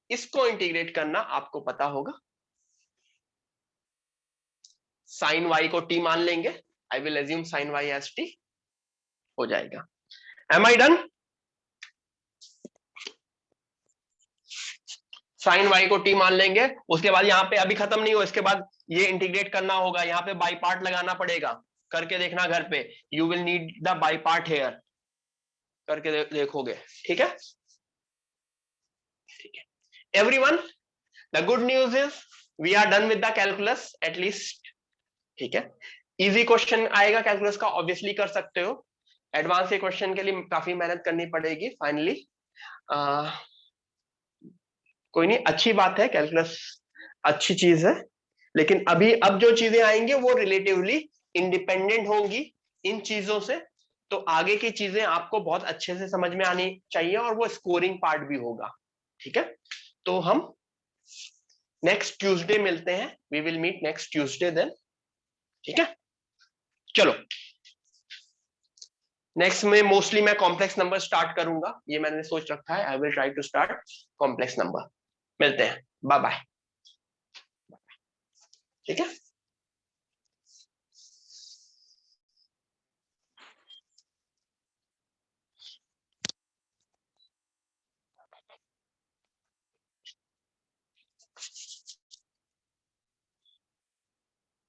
A: इसको इंटीग्रेट करना आपको पता होगा, साइन y को t मान लेंगे, I will assume sine y as t, हो जाएगा। Am I done? Sine y को t मान लेंगे, उसके बाद यहाँ पे अभी खत्म नहीं हो, इसके बाद ये इंटीग्रेट करना होगा, यहाँ पे बाई पार्ट लगाना पड़ेगा, करके देखना घर पे, you will need the by part here, करके देखोगे, ठीक है? ठीक है everyone, the good news is we are done with the calculus at least, ठीक है? इजी क्वेश्चन आएगा कैलकुलस का, ऑब्वियसली कर सकते हो, एडवांस के क्वेश्चन के लिए काफी मेहनत करनी पड़ेगी फाइनली। कोई नहीं, अच्छी बात है, कैलकुलस अच्छी चीज है, लेकिन अभी अब जो चीजें आएंगी वो रिलेटिवली इंडिपेंडेंट होंगी इन चीजों से, तो आगे की चीजें आपको बहुत अच्छे से समझ में आनी चाहिए और वो स्कोरिंग पार्ट भी होगा, ठीक है? तो हम नेक्स्ट ट्यूसडे मिलते हैं, we will meet next Tuesday then, ठीक है? चलो, नेक्स्ट में मोस्टली मैं कॉम्प्लेक्स नंबर स्टार्ट करूंगा, ये मैंने सोच रखा है, I will try to start complex number. मिलते हैं, बाय बाय, ठीक है?